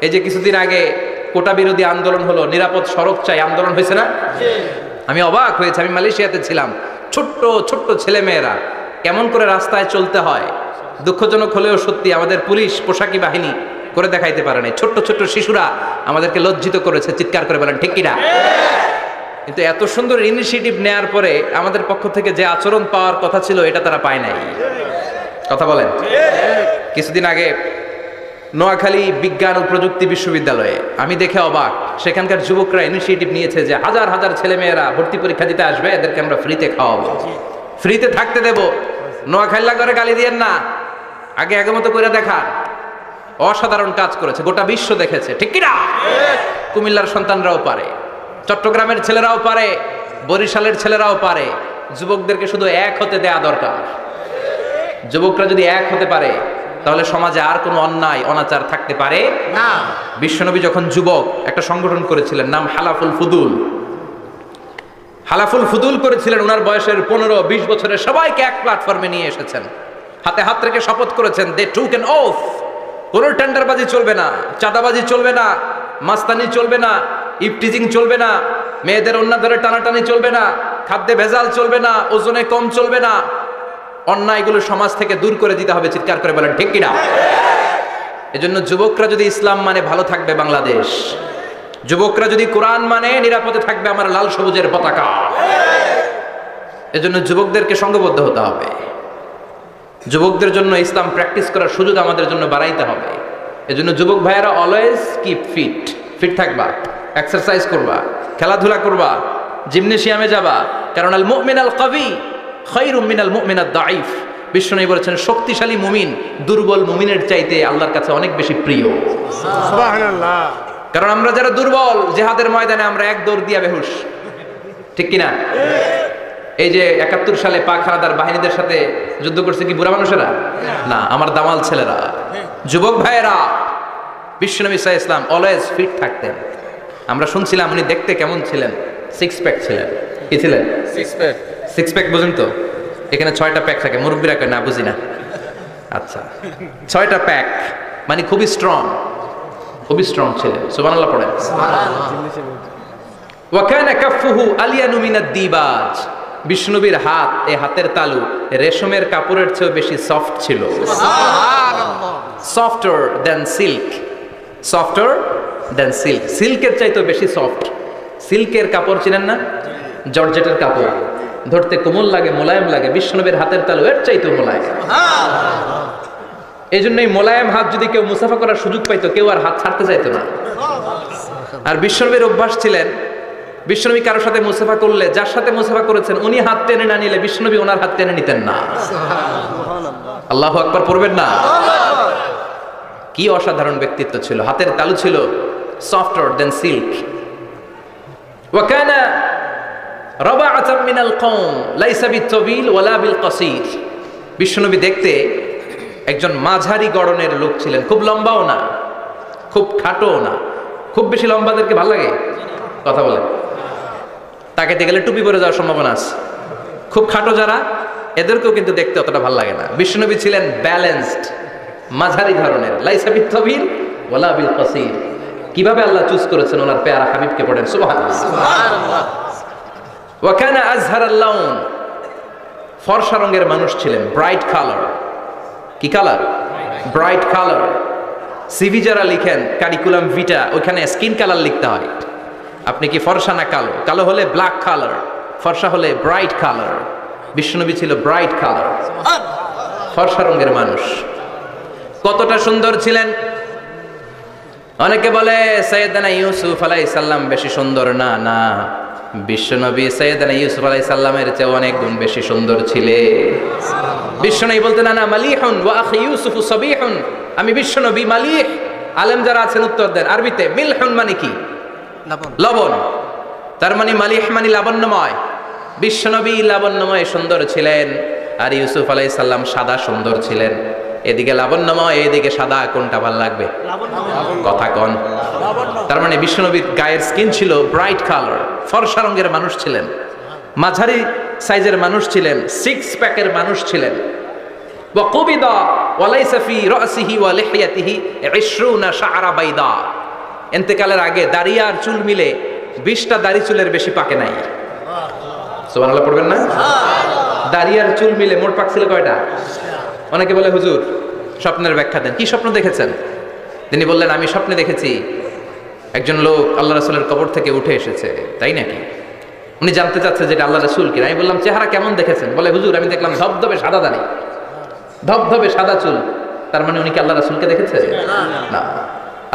এই যে কিছুদিন আগে কোটা বিরোধী আন্দোলন হলো, নিরাপদ সড়ক চাই আন্দোলন হয়েছে না? আমি অবাক হয়েছে, আমি মালয়েশিয়াতে ছিলাম, ছোট্ট ছোট্ট ছেলে মেয়েরা কেমন করে রাস্তায় চলতে হয়, দুঃখজনক হলেও সত্যি আমাদের পুলিশ পোশাকি বাহিনী করে দেখাইতে পারে নাই। ছোট্ট ছোট্ট শিশুরা আমাদেরকে লজ্জিত করেছে, চিৎকার করে বলেন ঠিক কিনা? কিন্তু এত সুন্দর ইনিশিয়েটিভ নেয়ার পরে আমাদের পক্ষ থেকে যে আচরণ পাওয়ার কথা ছিল এটা তারা পায় নাই। কথা বলেন। কিছুদিন আগে নোয়াখালী বিজ্ঞান ও প্রযুক্তি বিশ্ববিদ্যালয়ে আমি দেখে অবাক, সেখানকার যুবকরা ইনিশিয়েটিভ নিয়েছে যে হাজার হাজার ছেলে মেয়েরা ভর্তি পরীক্ষা দিতে আসবে, এদেরকে আমরা ফ্রিতে খাওয়াবো, ফ্রিতে থাকতে দেব। নোয়াখালী করে গালি দিয়েন না, আগে আগের মতো করে দেখান। অসাধারণ কাজ করেছে, গোটা বিশ্ব দেখেছে, ঠিক কিনা? কুমিল্লার সন্তানরাও পারে, চট্টগ্রামের ছেলেরাও পারে, বরিশালের ছেলেরাও পারে। যুবকদেরকে শুধু এক হতে দেয়া দরকার। যুবকরা যদি এক হতে পারে তাহলে সমাজে আর কোনো অন্যায় অনাচার থাকতে পারে না। বিশ্বনবী যখন যুবক একটা সংগঠন করেছিলেন, নাম হালাফুল ফুদুল করেছিলেন। ওনার বয়সের 15-20 বছরের সবাইকে এক প্ল্যাটফর্মে নিয়ে এসেছেন, হাতে হাত রেখে শপথ করেছেন, দে টুক অ্যান ওথ, কোনো টেন্ডারবাজি চলবে না, চাঁদাবাজি চলবে না, মাস্তানি চলবে না, ইফটিজিং চলবে না, মেয়েদের অন্য ধরে টানাটানি চলবে না, খাদ্যে ভেজাল চলবে না, ওজনে কম চলবে না, অন্যায়গুলো সমাজ থেকে দূর করে দিতে হবে। চিৎকার করে বলেন ঠিক কিনা? এজন্য যুবকরা যদি ইসলাম মানে ভালো থাকবে বাংলাদেশ, যুবকরা যদি কোরআন মানে নিরাপদে থাকবে আমার লাল সবুজের পতাকা। এজন্য যুবকদেরকে সংঘবদ্ধ হতে হবে, যুবকদের জন্য ইসলাম প্র্যাকটিস করার সুযোগ আমাদের জন্য বাড়াইতে হবে। এজন্য যুবক ভাইয়েরা অলওয়েজ কিপ ফিট থাকবা, এক্সারসাইজ করবা, খেলাধুলা করবা, জিমনেশিয়ামে যাবা। কারণ আল মুমিন আল কবি খায়রুম মিনাল মুমিন আদ দাঈফ। বিশ্বনবী বলেছেন শক্তিশালী মুমিন দুর্বল মুমিনের চাইতে আল্লাহর কাছে অনেক বেশি প্রিয়। সুবহানাল্লাহ। কারণ আমরা যারা দুর্বল, জিহাদের ময়দানে আমরা এক দৌড় দিয়া বেহুশ, ঠিক কিনা? এই যে 71 সালে পাক হানাদার বাহিনীদের সাথে যুদ্ধ করছে কি বুড়া মানুষেরা না, আমার দামাল ছেলেরা, যুবক ভাইয়েরা। বিশ্বনবী সাল্লাল্লাহু আলাইহি ওয়াসাল্লাম অলওয়েজ ফিট থাকতেন। আমরা শুনছিলাম উনি দেখতে কেমন ছিলেন, 6 প্যাক ছিলেন। কি ছিলেন? 6 প্যাক বুঝেন তো? এখানে 6টা প্যাক থাকে, মুরব্বীরা কয় না বুঝি না। আচ্ছা, 6টা প্যাক মানে খুবই স্ট্রং ছিলেন। সুবহানাল্লাহ পড়েন। ওয়া কানা কাফফুহু আলিয়ানু মিনাদ দিবাজ। বিষ্ণুবীর হাত, এই হাতের তালু রেশমের কাপড়ের চেয়ে বেশি সফট ছিল। সুবহানাল্লাহ। সফটার দ্যান সিল্ক, সিল্কের চাইতে বেশি সফট। সিল্কের কাপড় চিনেন না? জর্জেটের কাপড় ধরতে কোমল লাগে, মোলায়েম লাগে। বিষ্ণুবীর হাতের তালু এর চাইতে মোলায়েম। এই জন্যই মোলায়েম হাত যদি কেউ মুসাফা করার সুযোগ পাইতো, কেউ আর হাত ছাড়তে চাইতো না। আর বিষ্ণুবীর অভ্যাস ছিলেন, বিশ্বনবী কারোর সাথে মুসাফা করলে, যার সাথে মুসাফা করেছেন উনি হাত টেনে না নিলে বিশ্বনবী ওনার হাত টেনে নিতেন না। আল্লাহু আকবার পড়বেন না? কি অসাধারণ ব্যক্তিত্ব ছিল, হাতের তালু ছিল সফটার দেন সিল্ক। ওয়া কানা রাবাআতাম মিনাল কওম লাইসা বিতাবিল ওয়ালা বিল কাসীর। বিশ্বনবী দেখতে একজন মাঝারি গড়নের লোক ছিলেন, খুব লম্বাও না খুব খাটোও না। খুব বেশি লম্বাদেরকে ভালো লাগে? কথা বলে তাকাইতে গেলে টুপি পরে যাওয়ার সম্ভাবনা আছে। খুব খাটো যারা, এদেরকেও কিন্তু দেখতে অতটা ভালো লাগে না। বিশ্বনবী ছিলেন ব্যালেন্সড, মাঝারি ধরনের। লাইসা বিতাবিল ওয়ালা বিল কাসীর। কিভাবে আল্লাহ চুজ করেছেন ওনার পেয়ারা হাবিবকে, পড়েন সুবহানাল্লাহ। সুবহানাল্লাহ। ওয়া কানা আযহারাল লাউন, ফর্সা রঙের মানুষ ছিলেন, ব্রাইট কালার। কি কালার? Bright colour. সিভি যারা লিখেন কারিকুলাম ভিটা, ওইখানে স্কিন কালার লিখতে হয়। আপনি কি ফর্সা না কালো? কালো হলে ব্ল্যাক কালার, ফর্সা হলে ব্রাইট কালার। বিশ্বনবী ছিল ব্রাইট কালার, ফর্সা রঙের মানুষ। কতটা সুন্দর ছিলেন! অনেকে বলে সাইয়েদনা ইউসুফ আলাইহিস সালাম বেশি সুন্দর না। না, বিশ্বনবী সাইয়েদনা ইউসুফ আলাইহিস সালামের চেয়ে অনেক গুণ বেশি সুন্দর ছিলেন। বিশ্বনবী বলতেন, না মালিহুন ওয়া আখি ইউসুফ সাবিহুন। আমি বিশ্বনবী মালিহ, আলেম যারা আছেন উত্তর দেন আরবিতে। মিলহুন মানে কি? লবণ। তার মানে মালিহ মানে লাবণ্যময়। বিশ্বনবী লাবণ্যময় সুন্দর ছিলেন, আর ইউসুফ আলাইহিস সালাম সাদা সুন্দর ছিলেন। এদিকে লাবণ্যময়, এদিকে সাদা, কোনটা ভালো লাগবে? কথা কন। তার মানে বিশ্বনবীর গায়ের স্কিন ছিল ব্রাইট কালার, ফর্সা রঙের মানুষ ছিলেন, মাঝারি সাইজের মানুষ ছিলেন, সিক্স প্যাকের মানুষ ছিলেন। ওয়াকুবিদা ওয়ালাইসা ফি রাসিহি ওয়া লিহিয়াতিহি 20 শাআরা বাইদা। ইন্তেকালের আগে দাড়ি আর চুল মিলে 20টা দাড়ি চুলের বেশি পাকে নাই। সুবহানাল্লাহ পড়বেন না? দাড়ি আর চুল মিলে মোট পাক ছিল কয়টা? অনেকে বলে হুজুর স্বপ্নের ব্যাখ্যা দেন। কি স্বপ্ন দেখেছেন? তিনি বললেন, আমি স্বপ্নে দেখেছি একজন লোক আল্লাহ রাসূলের কবর থেকে উঠে এসেছে। তাই নাকি? উনি জানতে চাচ্ছে যেটা আল্লাহ রাসূল কিনা। আমি বললাম, চেহারা কেমন দেখেছেন? বলে, হুজুর আমি দেখলাম ধবধবে সাদা দাড়ি, ধবধবে সাদা চুল। তার মানে উনি কি আল্লাহ রাসূলকে দেখেছে? না,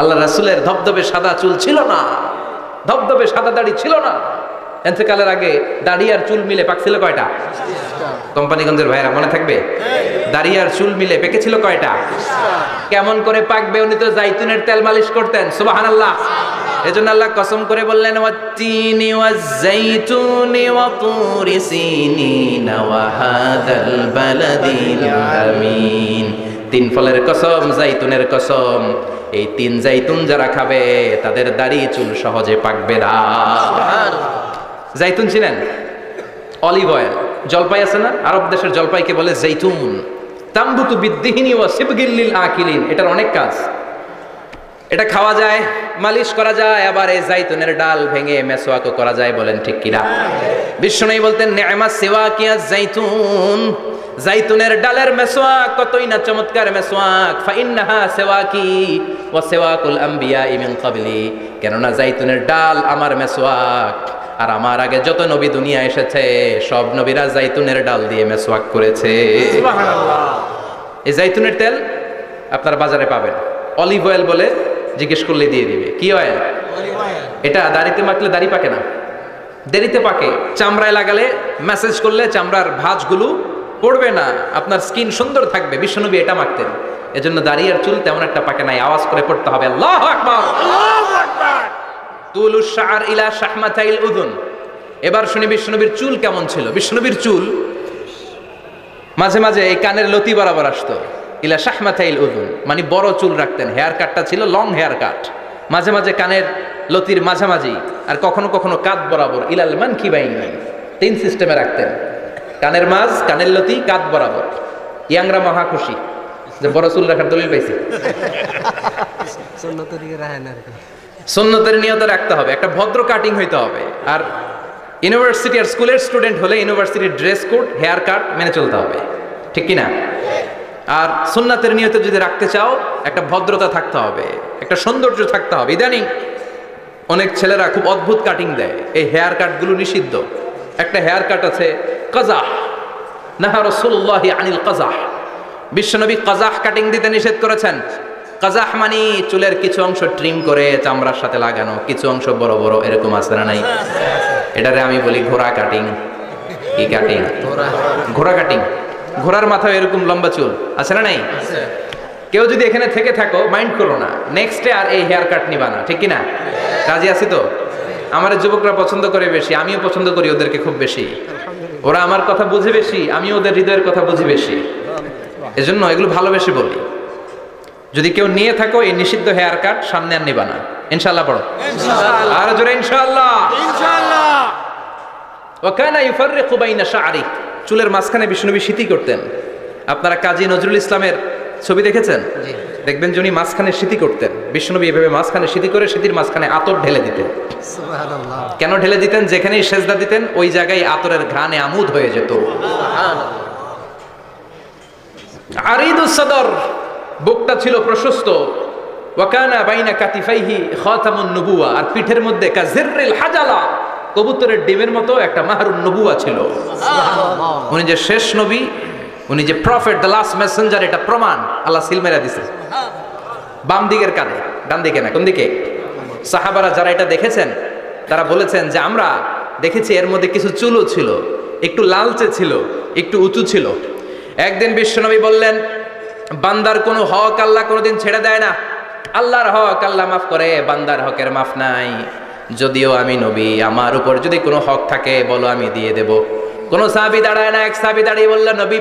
আল্লাহ রাসূলের ধবধবে সাদা চুল ছিল না, ধবধবে সাদা দাড়ি ছিল না। ইন্তেকালের আগে দাড়ি আর চুল মিলে পাকছিল কয়টা? কোম্পানিগঞ্জের ভাইরা মনে থাকবে? দাড়ি আর চুল মিলে পেকেছিল কয়টা? কেমন করে পাকবে? উনি তো জাইতুনের তেল মালিশ করতেন। সুবহানাল্লাহ। এজন্য আল্লাহ কসম করে বললেন, ওয়াত্তিনি ওয়াজ-জাইতুনি ওয়া তুরি সিনিন ওয়া হাযাল বালাদিল আমিন। তিন ফলের কসম, জাইতুনের কসম। এই তিন জাইতুন যারা খাবে তাদের দাড়ি চুল সহজে পাকবে না। জাইতুন ছিলেন? Olive oil. জলপাই আছে না? আরব দেশের জলপাইকে বলে জাইতুন। তামবুতু বিদ্দিহিনি ওয়া সিবগিল লিল আকিলিন। এটার অনেক কাজ। এটা খাওয়া যায়, মালিশ করা যায়, আবার এই জাইতুনের ডাল ভেঙে মেসওয়াকও করা যায়। বলেন ঠিক কিনা? বিশ্বনবী বলতেন, নি'মা সিওয়াকিয়া জাইতুন। জাইতুনের ডালের মেসওয়াক কতই না চমৎকার মেসওয়াক। ফাইন্নাহা সিওয়াকি ওয়া সিওয়াকুল আম্বিয়া মিন ক্বাবলি। কেননা জাইতুনের ডাল আমার মেসওয়াক, আর আমার আগে যত নবী দুনিয়া এসেছে সব নবীরা জাইতুনের ডাল দিয়ে মেসওয়াক করেছে। সুবহানাল্লাহ। এই জাইতুনের তেল আপনারা বাজারে পাবেন। অলিভ অয়েল বলে জিজ্ঞেস করলে দিয়ে দিবে। কি অয়েল? Olive oil. এটা দাড়িতে মাখলে দাড়ি পাকে না, দেরিতে পাকে। চামড়ায় লাগালে ম্যাসেজ করলে চামড়ার ভাঁজগুলো পড়বে না, আপনার স্কিন সুন্দর থাকবে। বিশ্বনবী এটা মাখতেন। এজন্য দাড়ি আর চুল তেমন একটা পাকে নাই। আওয়াজ করে পড়তে হবে আল্লাহু আকবার, আল্লাহু আকবার। তুলুশ শাআর ইলা শাহমাতাইল উযুন। এবার শুনি বিশ্বনবীর চুল কেমন ছিল। বিশ্বনবীর চুল মাঝে মাঝে এই কানের লতি বরাবর আসতো। ইলা শাহমাতাইল উযুন মানে বড় চুল রাখতেন। হেয়ার কাটটা ছিল লং হেয়ার কাট, মাঝে মাঝে কানের লতির মাঝামাঝি, আর কখনো কখনো কাঁধ বরাবর। ইলাল মানকিবাইন, তিন সিস্টেমে রাখতেন। কানের মাঝ, কানের লতি, কাঁধ বরাবর। ইয়াংরা মহা খুশি যে বড় চুল রাখার দলিল পাইছি। সুন্নতের নিয়তে রাখতে হবে, একটা ভদ্র কাটিং হইতে হবে। আর ইউনিভার্সিটি আর স্কুলের স্টুডেন্ট হলে ইউনিভার্সিটির ড্রেস কোড, হেয়ার কাট মেনে চলতে হবে। ঠিক কিনা? আর সুন্নাতের নিয়তে যদি রাখতে চাও একটা ভদ্রতা থাকতে হবে, একটা সৌন্দর্য থাকতে হবে। ইদানিং অনেক ছেলেরা খুব অদ্ভুত কাটিং দেয়। এই হেয়ার কাটগুলো নিষিদ্ধ। একটা হেয়ার কাট আছে কাজাহ, নাহা রাসূলুল্লাহি আনিল কাজাহ। বিশ্বনবী কাজাহ কাটিং দিতে নিষেধ করেছেন। কাজাহ মানে চুলের কিছু অংশ ট্রিম করে চামড়ার সাথে লাগানো, কিছু অংশ বড় বড়, এরকম আছে না নাই? এটারে আমি বলি ঘোড়া কাটিং। কি কাটিং? ঘোড়া কাটিং। ঘোড়ার মাথায় এরকম লম্বা চুল আছে না নাই? কেউ যদি এখানে থেকে থাকো মাইন্ড করো না, নেক্সট ডে আর এই হেয়ার কাট নিবা না। ঠিক কিনা? রাজি আছি তো? আমার যুবকরা পছন্দ করে বেশি, আমিও পছন্দ করি ওদেরকে খুব বেশি। ওরা আমার কথা বুঝে বেশি, আমিও ওদের হৃদয়ের কথা বুঝি বেশি। এজন্য এগুলো ভালোবেসে বলি। যদি কেউ নিয়ে থাকো এই নিষিদ্ধ হেয়ার কাট, সামনে আর নিবা না। ইনশাআল্লাহ পড়ো। ইনশাআল্লাহ। আর জোরে ইনশাআল্লাহ। ইনশাআল্লাহ। ওয়া কানা ইউফাররিকু বাইনা শা'রি। চুলের মাঝখানে বিষ্ণুনবী সিঁথি করতেন। আপনারা কাজী নজরুল ইসলামের ছবি দেখেছেন? দেখবেন যিনি মাঝখানে সিঁথি করতেন, বিষ্ণুনবী এভাবে মাঝখানে সিঁথি করে সিঁথির মাঝখানে আতর ঢেলে দিতেন। সুবহানাল্লাহ। কেন ঢেলে দিতেন? যেখানেই সেজদা দিতেন ওই জায়গায় আতরের ঘ্রাণে আমোদ হয়ে যেত। সুবহানাল্লাহ। আরিদুস সদর, বুকটা ছিল প্রশস্ত। ওয়া কানা বাইনা কাতিফাইহি খাতামুন নবুওয়া, আর পিঠের মধ্যে কাজিররিল হাজালা, কবুতরের ডিমের মতো একটা মাহরুন নবুওয়া ছিল। সুবহানাল্লাহ। উনি যে শেষ নবী, উনি যে প্রফেট, দ্য লাস্ট মেসেঞ্জার, এটা প্রমাণ আল্লাহ সিল মেরা দিছে। বাম দিকের কানে, ডান দিকে না। কোন দিকে? সাহাবারা যারা এটা দেখেছেন তারা বলেছেন যে আমরা দেখেছি এর মধ্যে কিছু চুলও ছিল, একটু লালচে ছিল, একটু উঁচু ছিল। একদিন বিশ্বনবী বললেন, বান্দার কোনো হক আল্লাহ কোনোদিন ছেড়ে দেয় না। আল্লাহর হক আল্লাহ মাফ করে, বান্দার হকের মাফ নাই। যদিও আমি নবী, আমার উপর যদি কোনো হক থাকে বলো, আমি দিয়ে দেব। কোন সাহাবী দাঁড়ায় না, এক সাহাবী দাঁড়িয়ে বলল, নবী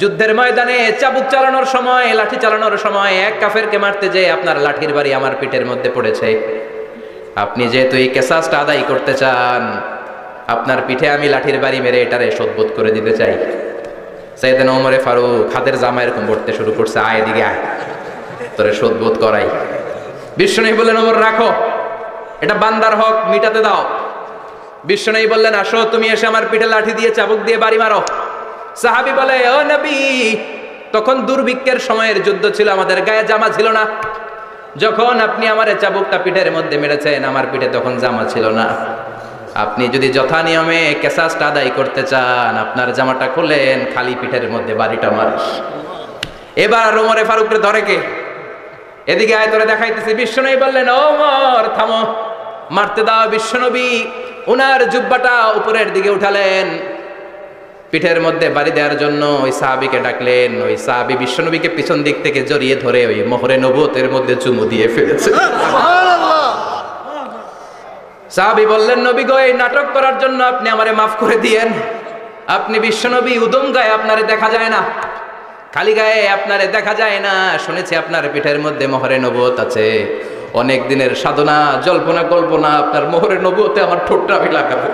যুদ্ধের ময়দানে চাবুক চালানোর সময়, লাঠি চালানোর সময় এক কাফেরকে মারতে যেয়ে আপনার লাঠির বাড়ি আমার পিঠের মধ্যে পড়েছে। আপনি যেহেতু এই কেসাসটা আদায় করতে চান, আপনার পিঠে আমি লাঠির বাড়ি মেরে এটারে শোধবোধ করে দিতে চাই। সাইয়েদনা ওমরে ফারুক হাতের জামা এরকম পড়তে শুরু করছে, আয় এদিকে আয়, তোরে শোধবোধ করাই। বিশ্বনবী বললেন, ওমর রাখো, এটা বান্দার হক, মিটাতে দাও। বিশ্বনবী বললেন, আসো তুমি এসে আমার পিঠে লাঠি দিয়ে চাবুক দিয়ে বাড়ি মারো। সাহাবী বলে, ও নবী, তখন দুর্ভিক্ষের সময়ের যুদ্ধ ছিল, আমাদের গায়ে জামা ছিল না। যখন আপনি আমার চাবুকটা পিঠের মধ্যে মেরেছেন, আমার পিঠে তখন জামা ছিল না। আপনি যদি যথা নিয়মে কেসাসটা আদায় করতে চান, আপনার জামাটা খুলেন, খালি পিঠের মধ্যে বাড়িটা মারিস। এবার ওমরে ফারুককে ধরে কে? এদিকে আয়, তোরে দেখাইতেছি। বিশ্বনবী বললেন, ওমর থামো, মারতে দাও। বিশ্বনবী উনার জুব্বাটা উপরের দিকে উঠালেন, পিঠের মধ্যে বাড়ি দেওয়ার জন্য ওই সাহাবীকে ডাকলেন। ওই সাহাবী বিশ্বনবীকে পিছন দিক থেকে জড়িয়ে ধরে ওই মোহরে নবুয়তের মধ্যে চুমু দিয়ে ফেলেছে। সাহাবী বললেন, নবী গো, এই নাটক করার জন্য আপনি আমারে মাফ করে দিয়েন। আপনি বিশ্বনবী, উদম গায়ে আপনারে দেখা যায় না, খালি গায়ে আপনারে দেখা যায় না। শুনেছি আপনার পিঠের মধ্যে মোহরে নবুয়ত আছে, অনেক দিনের সাধনা, জল্পনা কল্পনা, আপনার মোহরে নবুয়তে আমার ঠোঁটটা আমি লাগাবো।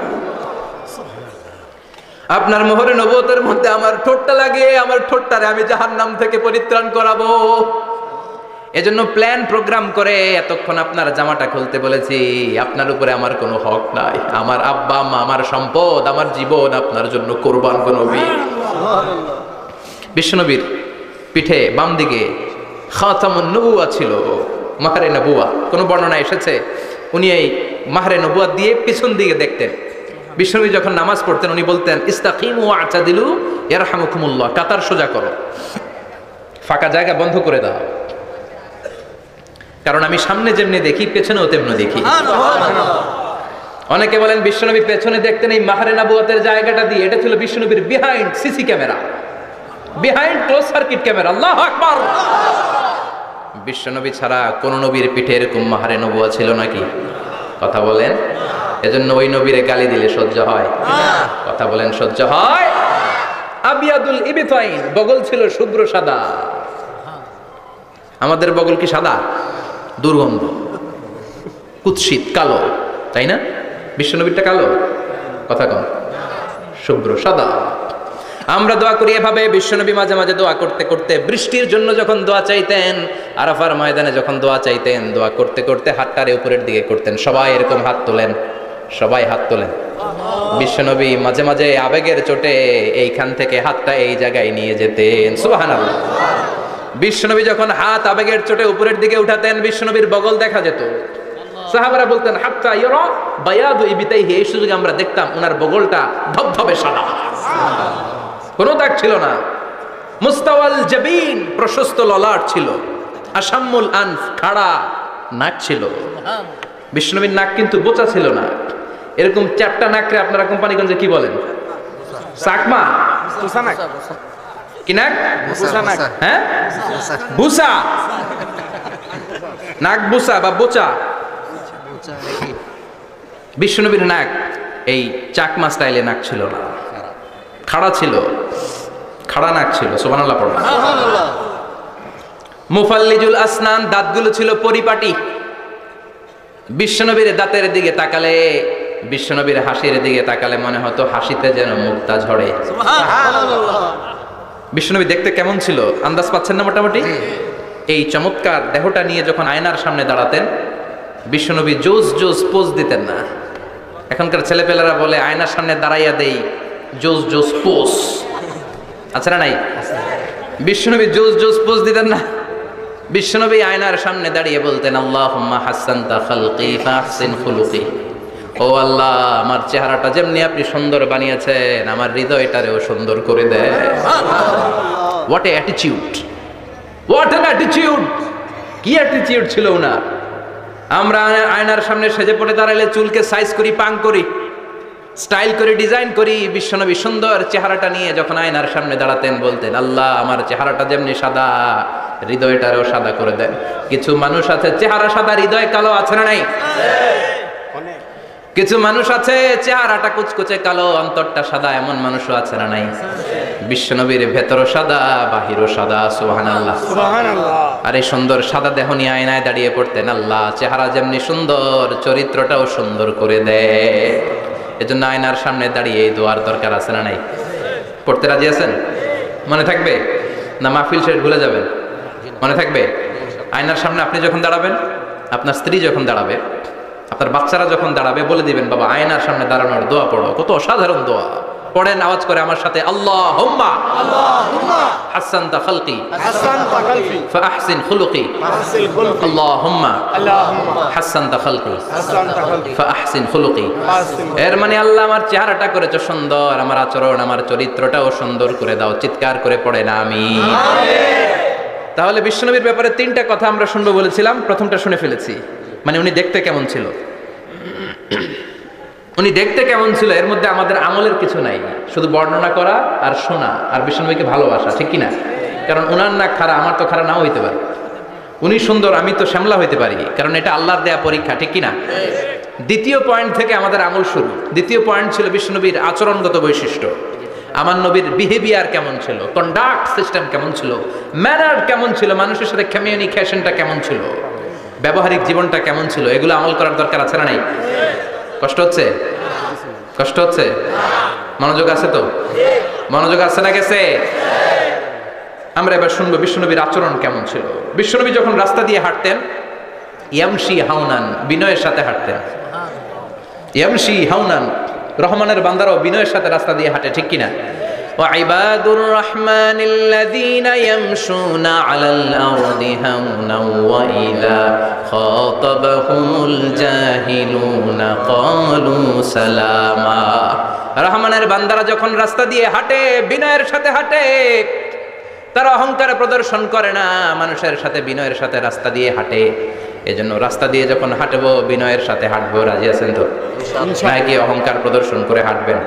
আপনার মোহরে নবুয়তের মধ্যে আমার ঠোঁটটা লাগে, আমার ঠোঁটটারে আমি জাহান্নাম থেকে পরিত্রাণ করাবো। এজন্য প্ল্যান প্রোগ্রাম করে এতক্ষণ আপনার জামাটা খুলতে বলেছি। আপনার উপরে আমার কোনো হক নাই, আমার আব্বা আম্মা, আমার সম্পদ, আমার জীবন আপনার জন্য কোরবান গো নবী। বিশ্বনবীর পিঠে বাম দিকে খাতামুন নবুয়া ছিল, মাহরে নবুয়া। কোন বর্ণনা এসেছে উনি এই মাহরে নবুয়া দিয়ে পিছন দিকে দেখতেন। বিশ্বনবী যখন নামাজ পড়তেন উনি বলতেন, ইস্তাকিমু ওয়া'তাদিলু ইয়ারহামুকুমুল্লাহ, কাতার সোজা করো, ফাঁকা জায়গা বন্ধ করে দাও, কারণ আমি সামনে যেমনি দেখি পেছনেও তেমনি দেখি। অনেকে বলেন বিশ্বনবী পেছনে দেখতেন এই মাহরে নবুয়াতের জায়গাটা দিয়ে, এটা ছিল বিশ্বনবীর behind CC camera, behind close circuit camera. আল্লাহু আকবার। বিশ্বনবী ছাড়া কোন নবীর পিঠে এরকম মাহরে নবুয়া ছিল নাকি? কথা বলেন। এজন্য ওই নবীরে গালি দিলে সহ্য হয়? কথা বলেন, সহ্য হয়? আবিয়াদুল ইবতাইন, বগল ছিল শুভ্র সাদা। আমাদের বগল কি সাদা? দুর্গন্ধ, কুৎসিত, কালো, তাই না? বিশ্বনবীরটা কালো? কথা কম, শুভ্র সাদা। আমরা দোয়া করি এভাবে। বিশ্বনবী মাঝে মাঝে দোয়া করতে করতে, বৃষ্টির জন্য যখন দোয়া চাইতেন, আরাফার ময়দানে যখন দোয়া চাইতেন, দোয়া করতে করতে হাতটারে উপরের দিকে করতেন। সবাই এরকম হাত তোলেন, সবাই হাত তোলেন। বিশ্বনবী মাঝে মাঝে আবেগের চোটে এইখান থেকে হাতটা এই জায়গায় নিয়ে যেতেন। সুবহানাল্লাহ। বিশ্বনবী যখন হাত আবেগের চোটে উপরের দিকে উঠাতেন, বিশ্বনবীর বগল দেখা যেত। সাহাবারা বলতেন, হাত্তা ইয়ারা বায়াদু ইবতাইহি, এই সুযোগে আমরা দেখতাম ওনার বগলটা ধবধবে সাদা, কোনো দাগ ছিল না। মুস্তাওয়াল জাবিন, প্রশস্ত ললাট ছিল। আসাম্মুল আনফ, খাড়া নাক ছিল। বিশ্বনবীর নাক কিন্তু বোচা ছিল না। এরকম চ্যাপটা নাকরে আপনারা কোম্পানিগঞ্জে কি বলেন? চাকমা? কি নাক? হ্যাঁ, বুসা। নাক বুসা বা বোচা। বিশ্বনবীর নাক এই চাকমা স্টাইলে নাক ছিল না, খাড়া ছিল, খাড়া নাক ছিল। সুবহানাল্লাহ পড়ো। মুফাল্লিজুল আসনান, দাঁতগুলো ছিল পরিপাটি। বিশ্বনবীর দাঁতের দিকে তাকালে, বিশ্বনবীর হাসির দিকে তাকালে মনে হতো হাসিতে যেন মুক্তা ঝরে। বিশ্বনবী দেখতে কেমন ছিল আন্দাজ পাচ্ছেন না মোটামুটি? এই চমৎকার দেহটা নিয়ে যখন আয়নার সামনে দাঁড়াতেন, বিশ্বনবী জোস জোস পোজ দিতেন না। এখনকার ছেলেপেলেরা বলে আয়নার সামনে দাঁড়াইয়া দেই জোস জোস পোজ, আছে না নাই? বিশ্বনবী জোস জোস পোজ দিতেন না। বিশ্বনবী আয়নার সামনে দাঁড়িয়ে বলতেন, আল্লাহুম্মা হাসানতা খালকি ফাহসিন খুলুকি। ও আল্লাহ, আমার চেহারাটা যেমনি আপনি সুন্দর বানিয়েছেন, আমার হৃদয়টারেও সুন্দর করে দেন। What a attitude, what an attitude! কি অ্যাটিটিউড ছিল ওনার! আমরা আয়নার সামনে সেজে পড়ে দাঁড়াইলে চুলকে সাইজ করি, পাং করি, স্টাইল করে ডিজাইন করি। বিশ্বনবী সুন্দর চেহারাটা নিয়ে যখন আয়নার সামনে দাঁড়াতেন বলতেন, আল্লাহ, আমার চেহারাটা যেমনি সাদা, হৃদয়টারও সাদা করে দেন। কিছু মানুষ আছে চেহারা সাদা হৃদয় কালো, আছে না নাই? কিছু মানুষ আছে চেহারাটা কুচকুচে কালো অন্তরটা সাদা, এমন মানুষও আছে না নাই? বিশ্বনবীর ভেতরও সাদা বাহিরও সাদা, সুবহানাল্লাহ সুবহানাল্লাহ। আর এই সুন্দর সাদা দেহ নিয়ে আয়নায় দাঁড়িয়ে পড়তেন, আল্লাহ চেহারা যেমনি সুন্দর চরিত্রটাও সুন্দর করে দেয়। এজন্য আয়নার সামনে দাঁড়িয়ে এই দোয়ার দরকার আছে না নাই? পড়তে রাজি আছেন? মনে থাকবে না মাহফিল শেষ ভুলে যাবেন? মনে থাকবে? আয়নার সামনে আপনি যখন দাঁড়াবেন, আপনার স্ত্রী যখন দাঁড়াবে, আপনার বাচ্চারা যখন দাঁড়াবে, বলে দিবেন বাবা আয়নার সামনে দাঁড়ানোর দোয়া পড়ো। কত অসাধারণ দোয়া! পড়েন আওয়াজ করে আমার সাথে, আল্লাহুম্মা হাসানতা খালকি ফাহসিন খুলুকি, আল্লাহুম্মা হাসানতা খালকি ফাহসিন খুলুকি। এর মানে আল্লাহ আমার চেহারাটা করেছো সুন্দর, আমার আচরণ আমার চরিত্রটাও সুন্দর করে দাও। চিৎকার করে পড়েন আমিন। তাহলে বিশ্বনবীর ব্যাপারে 3টা কথা আমরা শুনবো বলেছিলাম, প্রথমটা শুনে ফেলেছি। মানে উনি দেখতে কেমন ছিল, উনি দেখতে কেমন ছিল, এর মধ্যে আমাদের আমলের কিছু নাই, শুধু বর্ণনা করা আর শোনা আর বিশ্বনবীকে ভালোবাসা, ঠিক কিনা? কারণ উনার না খাড়া, আমার তো খাড়া নাও হইতে পারে। উনি সুন্দর, আমি তো শ্যামলা হইতে পারি, কারণ এটা আল্লাহর দেয়া পরীক্ষা, ঠিক কিনা? দ্বিতীয় পয়েন্ট থেকে আমাদের আমল শুরু। দ্বিতীয় পয়েন্ট ছিল বিশ্বনবীর আচরণগত বৈশিষ্ট্য। আমার নবীর বিহেভিয়ার কেমন ছিল, কন্ডাক্ট সিস্টেম কেমন ছিল, ম্যানার কেমন ছিল, মানুষের সাথে কমিউনিকেশনটা কেমন ছিল, ব্যবহারিক জীবনটা কেমন ছিল, এগুলো আমল করার দরকার আছে না নাই? কষ্ট হচ্ছে? কষ্ট হচ্ছে? মনোযোগ আছে তো? মনোযোগ আছে না গেছে? আমরা এবার শুনবো বিশ্বনবীর আচরণ কেমন ছিল। বিশ্বনবী যখন রাস্তা দিয়ে হাঁটতেন, ইয়ামশি হাউনান, বিনয়ের সাথে হাঁটতেন। ইয়ামশি হাউনান, রহমানের বান্দারাও বিনয়ের সাথে রাস্তা দিয়ে হাঁটে, ঠিক কিনা? وعباد الرحمن الذين يمشون على الأرض هونا وإذا خاطبهم الجاهلون قالوا سلاما। রহমানের বান্দারা যখন রাস্তা দিয়ে হাঁটে, বিনয়ের সাথে হাঁটে, তারা অহংকার প্রদর্শন করে না, মানুষের সাথে বিনয়ের সাথে রাস্তা দিয়ে হাঁটে। এজন্য রাস্তা দিয়ে যখন হাঁটবো বিনয়ের সাথে হাঁটবো, রাজি আছেন তো? নাকি অহংকার প্রদর্শন করে হাঁটবেন?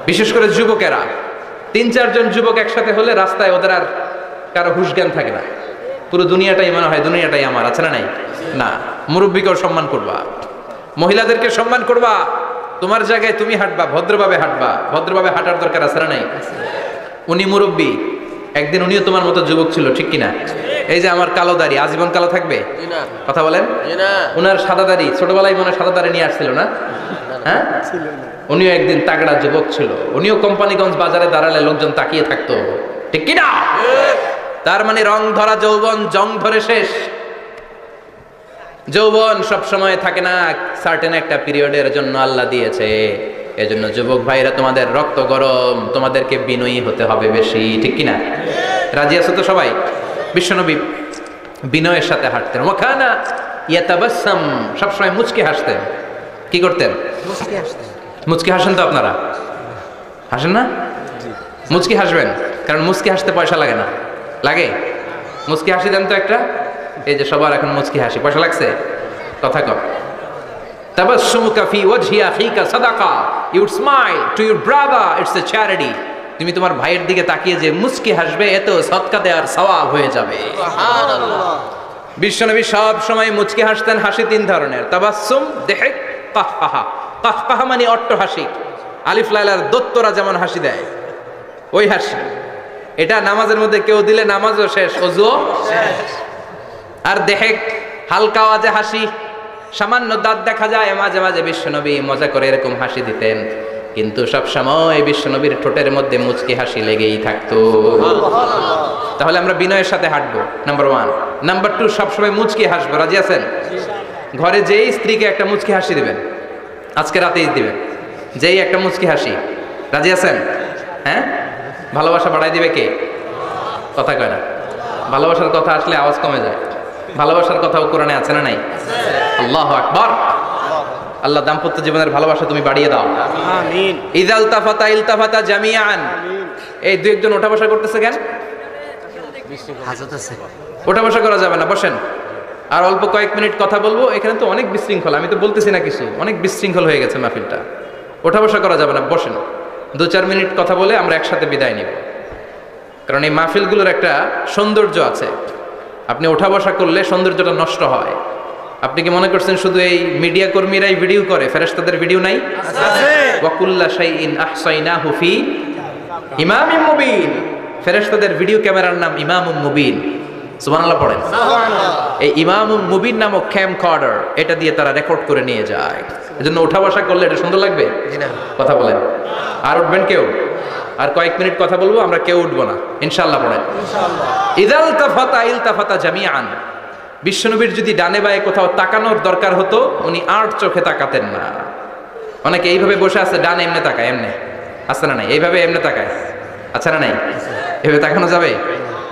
বিশেষ করে যুবকেরা, 3-4 জন যুবক একসাথে হলে রাস্তায় ওদের আর কারো হুঁশ জ্ঞান থাকে না, পুরো দুনিয়াটাই মনে হয় দুনিয়াটাই আমার, আছে না নাই? না, মুরব্বীকেও সম্মান করবা, মহিলাদেরকে সম্মান করবা, তোমার জায়গায় তুমি হাঁটবা, ভদ্রভাবে হাঁটবা। ভদ্রভাবে হাঁটার দরকার আছে না নাই? উনি মুরব্বী, একদিন উনিও তোমার মতো যুবক ছিল, ঠিক কিনা? এই যে আমার কালো দাড়ি আজীবন কালো থাকবে? কথা বলেন। উনার সাদা দাড়ি ছোটবেলায় মনে সাদা দাড়ি নিয়ে আসছিল না? হ্যাঁ, উনিও একদিন তাগড়া যুবক ছিল, উনিও কোম্পানিগঞ্জ বাজারে দাঁড়ালে লোকজন তাকিয়ে থাকতো, ঠিক কিনা? তার মানে রং ধরা যৌবন জং ধরে শেষ। যৌবন সব সময় থাকে না, সার্টেন একটা পিরিয়ডের জন্য আল্লাহ দিয়েছে। এজন্য যুবক ভাইরা, তোমাদের রক্ত গরম, তোমাদেরকে বিনয়ী হতে হবে বেশি, ঠিক কিনা? রাজি আছো তো সবাই? বিশ্বনবী বিনয়ের সাথে হাঁটতেন। ওয়াকানা ইয়াতাবাসসাম, সবসময় মুচকি হাসতেন। কি করতেন? মুচকি হাসেন তো আপনারা? হাসেন না? মুচকি হাসবেন, কারণ মুচকি হাসতে পয়সা লাগে না। লাগে? মুচকি হাসি দেন তো একটা। এই যে সবার এখন মুচকি হাসি, পয়সা লাগছে? কথা কম। তাবাসসুমুকা ফি ওয়াজহি আখিকা সাদাকা, you would smile to your brother, it's a charity. তুমি তোমার ভাইয়ের দিকে তাকিয়ে যে মুচকি হাসবে, এত সদকা দেওয়ার সওয়াব হয়ে যাবে। সুবহানাল্লাহ। বিশ্বনবী সব সময় মুচকি হাসতেন। হাসি 3 ধরনের, তাবাসসুম, দিহক, কাহকাহা। কাহকাহা মানে অট্ট হাসি, আলিফ লাইলার দত্তরা যেমন হাসি দেয় ওই হাসি। এটা নামাজের মধ্যে কেউ দিলে নামাজও শেষ, ওযুও শেষ। আর দিহক, হালকা আওয়াজে হাসি, সামান্য দাঁত দেখা যায় মাঝে মাঝে। বিশ্বনবী মজা করে এরকম হাসি দিতেন, কিন্তু সব সময় বিশ্বনবীর ঠোঁটের মধ্যে মুচকি হাসি লেগেই থাকতো। তাহলে আমরা বিনয়ের সাথে হাঁটবো, নাম্বার 1। নাম্বার 2, সবসময় মুচকি হাসবো। রাজি আছেন? ঘরে যেই স্ত্রীকে একটা মুচকি হাসি দিবেন, আজকে রাতেই দিবেন, যেই একটা মুচকি হাসি। রাজি আছেন? হ্যাঁ, ভালোবাসা বাড়াই দিবে কে? কথা কয় না। ভালোবাসার কথা আসলে আওয়াজ কমে যায়। ভালোবাসার কথাও কোরআনে আছে না নাই? আল্লাহু আকবার। আল্লাহ দাম্পত্য জীবনের ভালোবাসা তুমি বাড়িয়ে দাও, আমিন। ইযাল তাফাতা ইলতাফাতা জামিআন। এই 2 একজন ওঠা বসা করতেছে কেন? হাজত আছে, ওঠা বসা করা যাবে না, বসেন। আর অল্প কয়েক মিনিট কথা বলবো। এখানে তো অনেক বিশৃঙ্খল, আমি তো বলতেছি না কিছু, অনেক বিশৃঙ্খল হয়ে গেছে মাহফিলটা। ওঠা বসা করা যাবে না, বসেন। 2-4 মিনিট কথা বলে আমরা একসাথে বিদায় নিব, কারণ এই মাহফিলগুলোর একটা সৌন্দর্য আছে। আপনি ওঠা বসা করলে সৌন্দর্যটা নষ্ট হয়। আপনি কি মনে করছেন শুধু এই মিডিয়া কর্মীরাই ভিডিও করে, ফেরেশতাদের ভিডিও নাই? ওয়া কুল্লা শাইইন আহসাইনাহু ফি ইমামিম মুবিন। ফেরেশতাদের ভিডিও ক্যামেরার নাম ইমামুম মুবিন। সুবহানাল্লাহ পড়েন। এই ইমামুম মুবিন নামক ক্যামকর্ডার, এটা দিয়ে তারা রেকর্ড করে নিয়ে যায়। এজন্য ওঠা বসা করলে এটা সুন্দর লাগবে? কথা বলেন। আর উঠবেন কেউ? আর কয়েক মিনিট কথা বলবো, আমরা কেউ উঠবো না ইনশাআল্লাহ। পড়েন ইযাল তাফাতা ইলতাফাতা জামিআন। বিশ্বনবীর যদি ডানে বায়ে কোথাও তাকানোর দরকার হতো, উনি আট চোখে তাকাতেন না। অনেকে এইভাবে বসে আছে, ডানে এমনি তাকায়, এমনি আছে না নাই? এইভাবে এমনি তাকায়, আছে না নাই? এভাবে তাকানো যাবে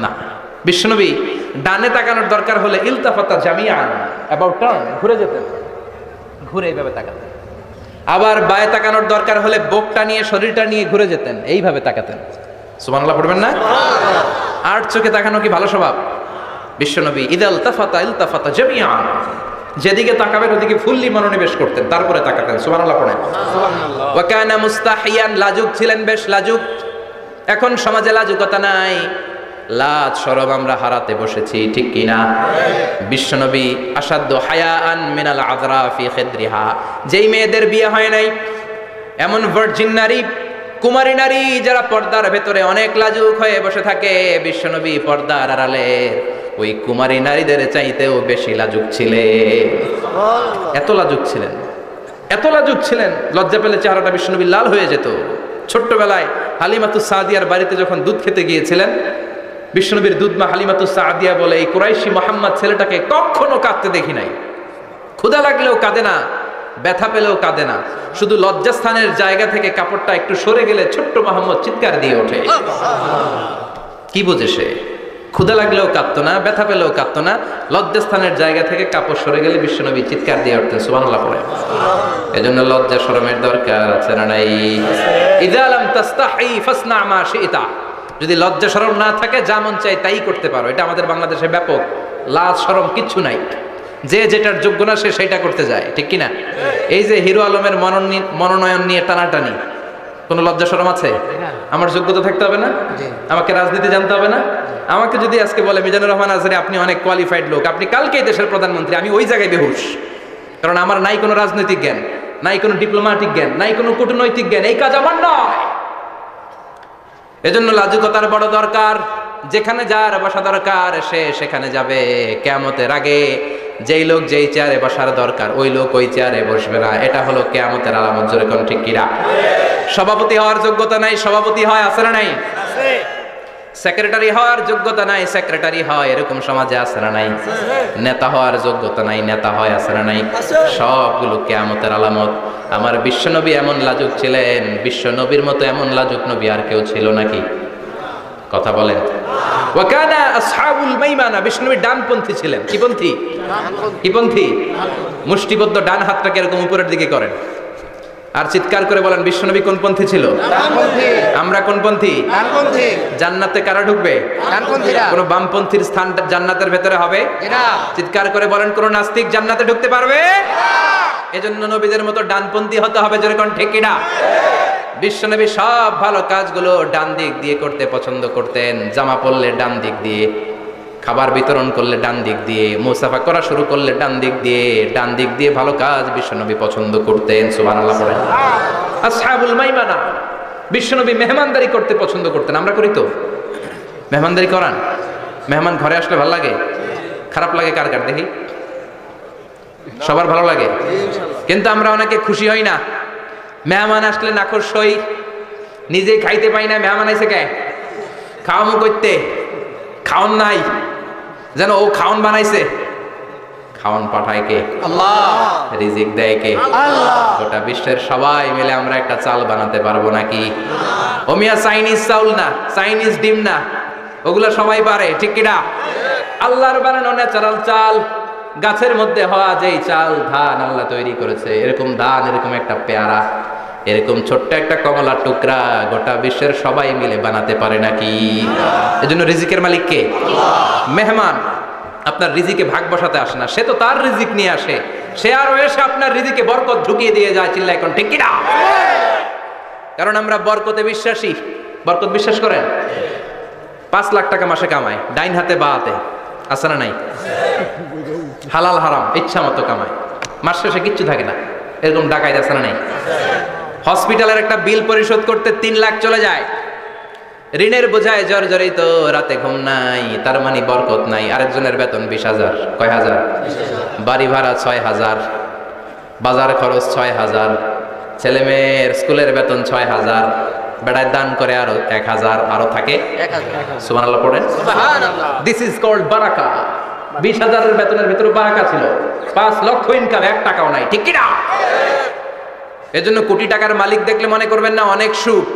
না। বিশ্বনবী ডানে তাকানোর দরকার হলে ইলতাফাতা জামিআন, অ্যাবাউট টার্ন, ঘুরে যেতেন, ঘুরে এইভাবে তাকাতেন। আবার বায়ে তাকানোর দরকার হলে বুকটা নিয়ে, শরীরটা নিয়ে ঘুরে যেতেন, এইভাবে তাকাতেন। সুবহানাল্লাহ পড়বেন না? আট চোখে তাকানো কি ভালো স্বভাব? বিশ্বনবী ইদাল তাফাতা ইলতাফাতা জামিআন, যেদিকে তাকাবেন ওদিকে ফুললি মনোনিবেশ করতেন, তারপরে তাকাতেন। সুবহানাল্লাহ পড়েন। ওয়া কানা মুস্তাহিয়ান, লাজুক ছিলেন, বেশ লাজুক। এখন সমাজে লাজুকতা নাই, লাজ শরম আমরা হারাতে বসেছি, ঠিক কি না? বিশ্বনবী আসাদ্দু হায়াআন মিনাল আযরা ফি খিদরিহা, যেই মেয়েদের বিয়ে হয় নাই, এমন ভার্জিন নারী, কুমারী নারী যারা পর্দার ভেতরে অনেক লাজুক হয়ে বসে থাকে, বিশ্বনবী পর্দার আড়ালে ওই কুমারী নারীদের চাইতেও বেশি লাজুক ছিলেন। এত লাজুক ছিলেন, এত লাজুক ছিলেন, লজ্জা পেলে চেহারাটা বিশ্বনবী লাল হয়ে যেত। ছোট্টবেলায় হালিমাতুস সাদিয়ার বাড়িতে যখন দুধ খেতে গিয়েছিলেন, বিশ্বনবীর দুধমা হালিমাতুস সাদিয়া বলে, এই কুরাইশি মোহাম্মদ ছেলেটাকে কখনো কাঁদতে দেখি নাই। ক্ষুধা লাগলেও কাঁদে না, ব্যথা পেলেও কাঁদে না, শুধু লজ্জাস্থানের জায়গা থেকে কাপড়টা একটু সরে গেলে ছোট্ট মোহাম্মদ চিৎকার দিয়ে ওঠে। কি বোঝে সে? ক্ষুধা লাগলেও কাঁদতো না, ব্যথা পেলেও কাঁদতো না, লজ্জাস্থানের জায়গা থেকে কাপড় সরে গেলে বিশ্বনবী চিৎকার দিয়ে উঠতেন। সুবহানাল্লাহ পড়ে। এজন্য লজ্জা শরমের দরকার আছে না নাই? ইযা লাম তাস্তাহি ফাসনা মা শিতা, যদি লজ্জা শরম না থাকে যা মন চাই তাই করতে পারো। এটা আমাদের বাংলাদেশে ব্যাপক, লাজ শরম কিচ্ছু নাই, যে যেটার যোগ্য না সে সেটা করতে যায়, ঠিক কিনা? এই যে হিরো আলমের মনোনয়ন নিয়ে টানাটানি, কোনো লজ্জা শরম আছে? আমার যোগ্যতা থাকতে হবে না? আমাকে রাজনীতি জানতে হবে না? আমাকে যদি আজকে বলে মিজানুর রহমান আজহারি আপনি অনেক কোয়ালিফাইড লোক, আপনি কালকেই দেশের প্রধানমন্ত্রী, আমি ওই জায়গায় বেহুশ, কারণ আমার নাই কোনো রাজনৈতিক জ্ঞান, নাই কোনো ডিপ্লোম্যাটিক জ্ঞান, নাই কোনো কূটনৈতিক জ্ঞান, এই কাজ আমার নয়। এজন্য লাজুকতার বড় দরকার। যেখানে যার বসা দরকার সে সেখানে যাবে। কিয়ামতের আগে যেই লোক যেই চেয়ারে বসার দরকার ওই লোক ওই চেয়ারে বসবে না। এটা হলো কিয়ামতের আলামত। জোরে কোন ঠিক কিনা? সভাপতি হওয়ার যোগ্যতা নাই, সভাপতি হয়, আছে না নাই? সেক্রেটারি হওয়ার যোগ্যতা নাই, সেক্রেটারি হয়, এরকম সমাজে আছে না নাই? নেতা হওয়ার যোগ্যতা নাই, নেতা হয়, আছে না নাই? সবগুলো কিয়ামতের আলামত। আমার বিশ্বনবী এমন লাজুক ছিলেন, বিশ্বনবীর মতো এমন লাজুক নবী আর কেউ ছিল নাকি? কথা বলেন। ওয়া কানা আসহাবুল মাইমানা, বিশ্বনবী ডানপন্থী ছিলেন। কি পন্থী? কি পন্থী? মুষ্টিবদ্ধ ডান হাতটাকে এরকম উপরের দিকে করেন আর চিৎকার করে বলেন, বিশ্বনবী কোন পন্থী ছিল? ডানপন্থী। আমরা কোন পন্থী? ডানপন্থী। জান্নাতে কারা ঢুকবে? ডানপন্থীরা। কোন বামপন্থীর স্থান জান্নাতের ভেতরে হবে না। চিৎকার করে বলেন, কোন নাস্তিক জান্নাতে ঢুকতে পারবে না। এজন্য নবীদের মতো ডানপন্থী হতে হবে। জোরে কোন ঠিক কিনা? বিশ্বনবী সব ভালো কাজগুলো ডান দিক দিয়ে করতে পছন্দ করতেন। জামা পরলে ডান দিক দিয়ে, খাবার বিতরণ করলে ডান দিক দিয়ে, মুসাফা করা শুরু করলে ডান দিক দিয়ে, ডান দিক দিয়ে ভালো কাজ বিশ্বনবী পছন্দ করতেন। সুবহানাল্লাহ পড়েন। আসহাবুল মাইমানা, বিশ্বনবী মেহমানদারি করতে পছন্দ করতেন। আমরা করি তো? মেহমানদারি করান? মেহমান ঘরে আসলে ভালো লাগে? খারাপ লাগে কার কার দেখি? সবার ভালো লাগে, কিন্তু আমরা অনেকে খুশি হই না। মেহমান আসলে নাখোশ হই, নিজে খাইতে পাই না। মেহমান আইছে কে? খাওয়ামু করতে, খাওন নাই, যেন ও খাওন বানাইছে। খাওন পাঠায় কে? আল্লাহ। রিজিক দেয় কে? আল্লাহ। গোটা বিশ্বের সবাই মিলে আমরা একটা চাল বানাতে পারবো নাকি? ওমিয়া চাইনিজ চাউল না, চাইনিজ ডিম না, ওগুলো সবাই পারে, ঠিক কিনা? আল্লাহর বানানো ন্যাচারাল চাল, গাছের মধ্যে হওয়া যেই চাল, ধান আল্লাহ তৈরি করেছে, এরকম ধান, এরকম একটা পেয়ারা, এরকম ছোট্ট একটা কমলার টুকরা গোটা বিশ্বের সবাই মিলে বানাতে পারে নাকি? এজন্য রিজিকের মালিক কে? মেহমান আপনার রিজিকে ভাগ বসাতে আসে না, সে তো তার রিজিক নিয়ে আসে। সে আরো এসে আপনার রিজিকে বরকত ঢুকিয়ে দিয়ে যায়। চিল্লা এখন ঠিক কিনা? কারণ আমরা বরকতে বিশ্বাসী। বরকত বিশ্বাস করেন? 5 লাখ টাকা মাসে কামায়, ডাইন হাতে বা হাতে, আছে না নাই? হালাল হারাম ইচ্ছা মতো কামায়, মাস শেষে কিচ্ছু থাকে না, এরকম ডাকাইত আছে না নাই? হসপিটালের একটা বিল পরিশোধ করতে 3 লাখ চলে যায়, ঋণের বোঝায় জর্জরিত, রাতে ঘুম নাই, তার মানে বরকত নাই। আরেকজনের বেতন 20,000, কয় হাজার? বাড়ি ভাড়া 6,000, বাজার খরচ 6,000, ছেলে মেয়ের স্কুলের বেতন 6,000, বেড়ায় দান করে আরো 1,000, আরো থাকে 1,000। সুবহানাল্লাহ পড়েন। সুবহানাল্লাহ। দিস ইজ কল্ড বারাকা। 20,000 বেতনের ভিতরে বারাকা ছিল, 5 লক্ষ ইনকাম, 1 টাকাও নাই, ঠিক কিনা? এজন্য কোটি টাকার মালিক দেখলে মনে করবেন না অনেক সুখ।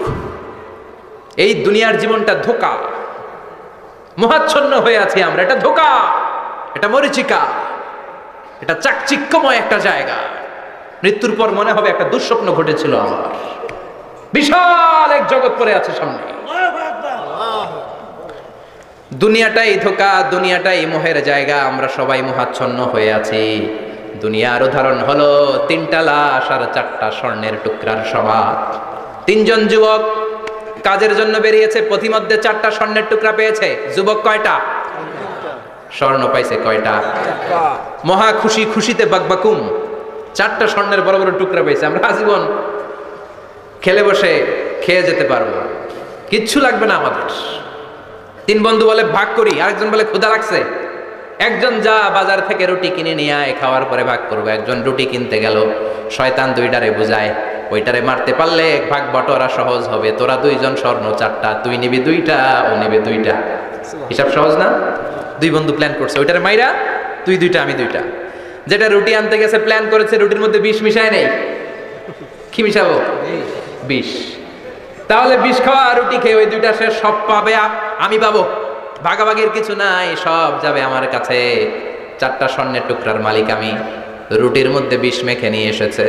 এই দুনিয়ার জীবনটা ধোঁকা, মোহাচ্ছন্ন হয়ে আছি আমরা, এটা ধোঁকা, এটা মরিচিকা, এটা চাকচিক্যময় একটা জায়গা। মৃত্যুর পর মনে হবে একটা দুঃস্বপ্ন ঘটেছিল আমার, বিশাল এক জগৎ পড়ে আছে সামনে। দুনিয়াটাই ধোঁকা, দুনিয়াটাই মোহের জায়গা, আমরা সবাই মোহাচ্ছন্ন হয়ে আছি। দুনিয়ার উদাহরণ হলো 3টা লাশ আর 4টা স্বর্ণের টুকরার সমান। 3 জন যুবক কাজের জন্য বেরিয়েছে, পথিমধ্যে 4টা স্বর্ণের টুকরা পেয়েছে। যুবক কয়টা? স্বর্ণ পাইছে কয়টা? মহা খুশি, খুশিতে বাকবাকুম, 4টা স্বর্ণের বড় বড় টুকরা পেয়েছে। আমরা আজীবন খেলে বসে খেয়ে যেতে পারবো, কিচ্ছু লাগবে না আমাদের। 3 বন্ধু বলে ভাগ করি, আরেকজন বলে ক্ষুধা লাগছে। একজন যা বাজার থেকে রুটি কিনে নিয়ে আয়, খাওয়ার পরে ভাগ করবো। একজন রুটি কিনতে গেল, শয়তান 2টারে বুঝায়, ওইটারে মারতে পারলে ভাগ বটোয়ারা সহজ হবে। তোরা 2 জন স্বর্ণ 4টা, তুই নিবি 2টা, ও নিবে 2টা। হিসাব সহজ না? 2 বন্ধু প্ল্যান করছে, ওইটারে মাইরা তুই 2টা, আমি 2টা। যেটা রুটি আনতে গেছে প্ল্যান করেছে, রুটির মধ্যে বিষ মিশায় নেই। কি মিশাবো? বিষ। তাহলে বিষ খাওয়া রুটি খেয়ে ওই 2টা সে সব পাবে, আমি পাবো। ভাগাভাগির কিছু নাই, সব যাবে আমার কাছে। 4টা স্বর্ণের টুকরার মালিক আমি। রুটির মধ্যে বিষ মেখে নিয়ে এসেছে।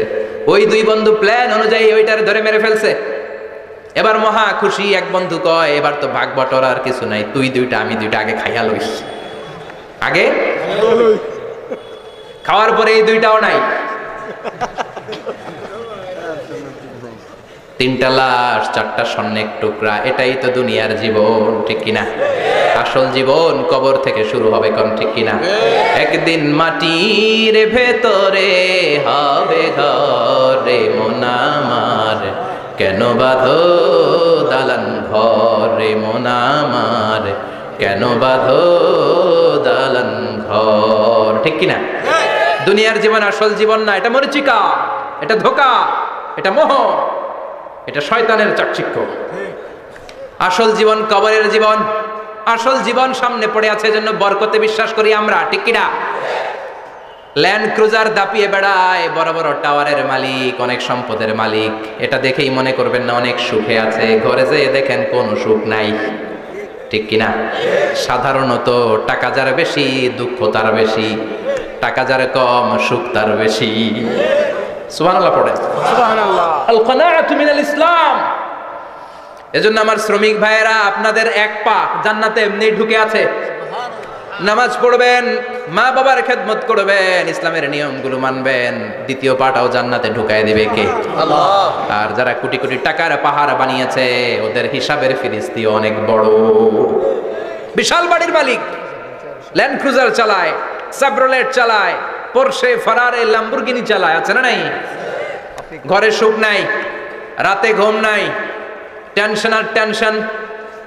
ওই 2 বন্ধু প্ল্যান অনুযায়ী ওইটার ধরে মেরে ফেলছে। এবার মহা খুশি। এক বন্ধু কয়, এবার তো ভাগ বটরা আর কিছু নাই, তুই 2টা, আমি 2টা, আগে খাইয়া লইস। আগে খাওয়ার পরে এই 2টাও নাই। 3টা লাশ, 4টা স্বর্ণের টুকরা, এটাই তো দুনিয়ার জীবন, ঠিক কিনা? আসল জীবন কবর থেকে শুরু হবে, কোন ঠিক কিনা? একদিন মাটির ভেতরে হবে ঘরে মন আমার, কেন বাঁধো দালান ঘরে মন আমার, কেন বাঁধো দালান ঘর, ঠিক কিনা? দুনিয়ার জীবন আসল জীবন না, এটা মরিচিকা, এটা ধোঁকা, এটা মোহ, এটা শয়তানের চাকচিক্য। আসল জীবন কবরের জীবন। আসল জীবন সামনে পড়ে আছে, জন্য বরকতে বিশ্বাস করি আমরা, ঠিক কিনা? ল্যান্ড ক্রুজার দাপিয়ে বেড়ায়, বড় বড় টাওয়ারের মালিক, অনেক সম্পদের মালিক। এটা দেখেই মনে করবেন না অনেক সুখে আছে, ঘরে যেয়ে দেখেন কোনো সুখ নাই, ঠিক কিনা? সাধারণত টাকা যার বেশি, দুঃখ তার বেশি, টাকা যার কম, সুখ তার বেশি। সুবহানাল্লাহ পড়েন। সুবহানাল্লাহ। আল কানাআতু মিনাল ইসলাম। এজন্য আমার শ্রমিক ভাইয়েরা, আপনাদের 1 পা জান্নাতে এমনি ঢুকে আছে। নামাজ পড়বেন, মা বাবার খেদমত করবেন, ইসলামের নিয়মগুলো মানবেন, 2য় পাটাও জান্নাতে ঢুকায় দিবে কে? আল্লাহ। আর যারা কোটি কোটি টাকার পাহাড় বানিয়েছে, ওদের হিসাবের ফিরিস্তি অনেক বড়। বিশাল বাড়ির মালিক, ল্যান্ড ক্রুজার চালায়, সাব্রোলেট চালায়, পোরশে, ফারারে, ল্যাম্বরগিনি চালায়, আছে না নাই? ঘরে সুখ নাই, রাতে ঘুম নাই, টেনশন আর টেনশন।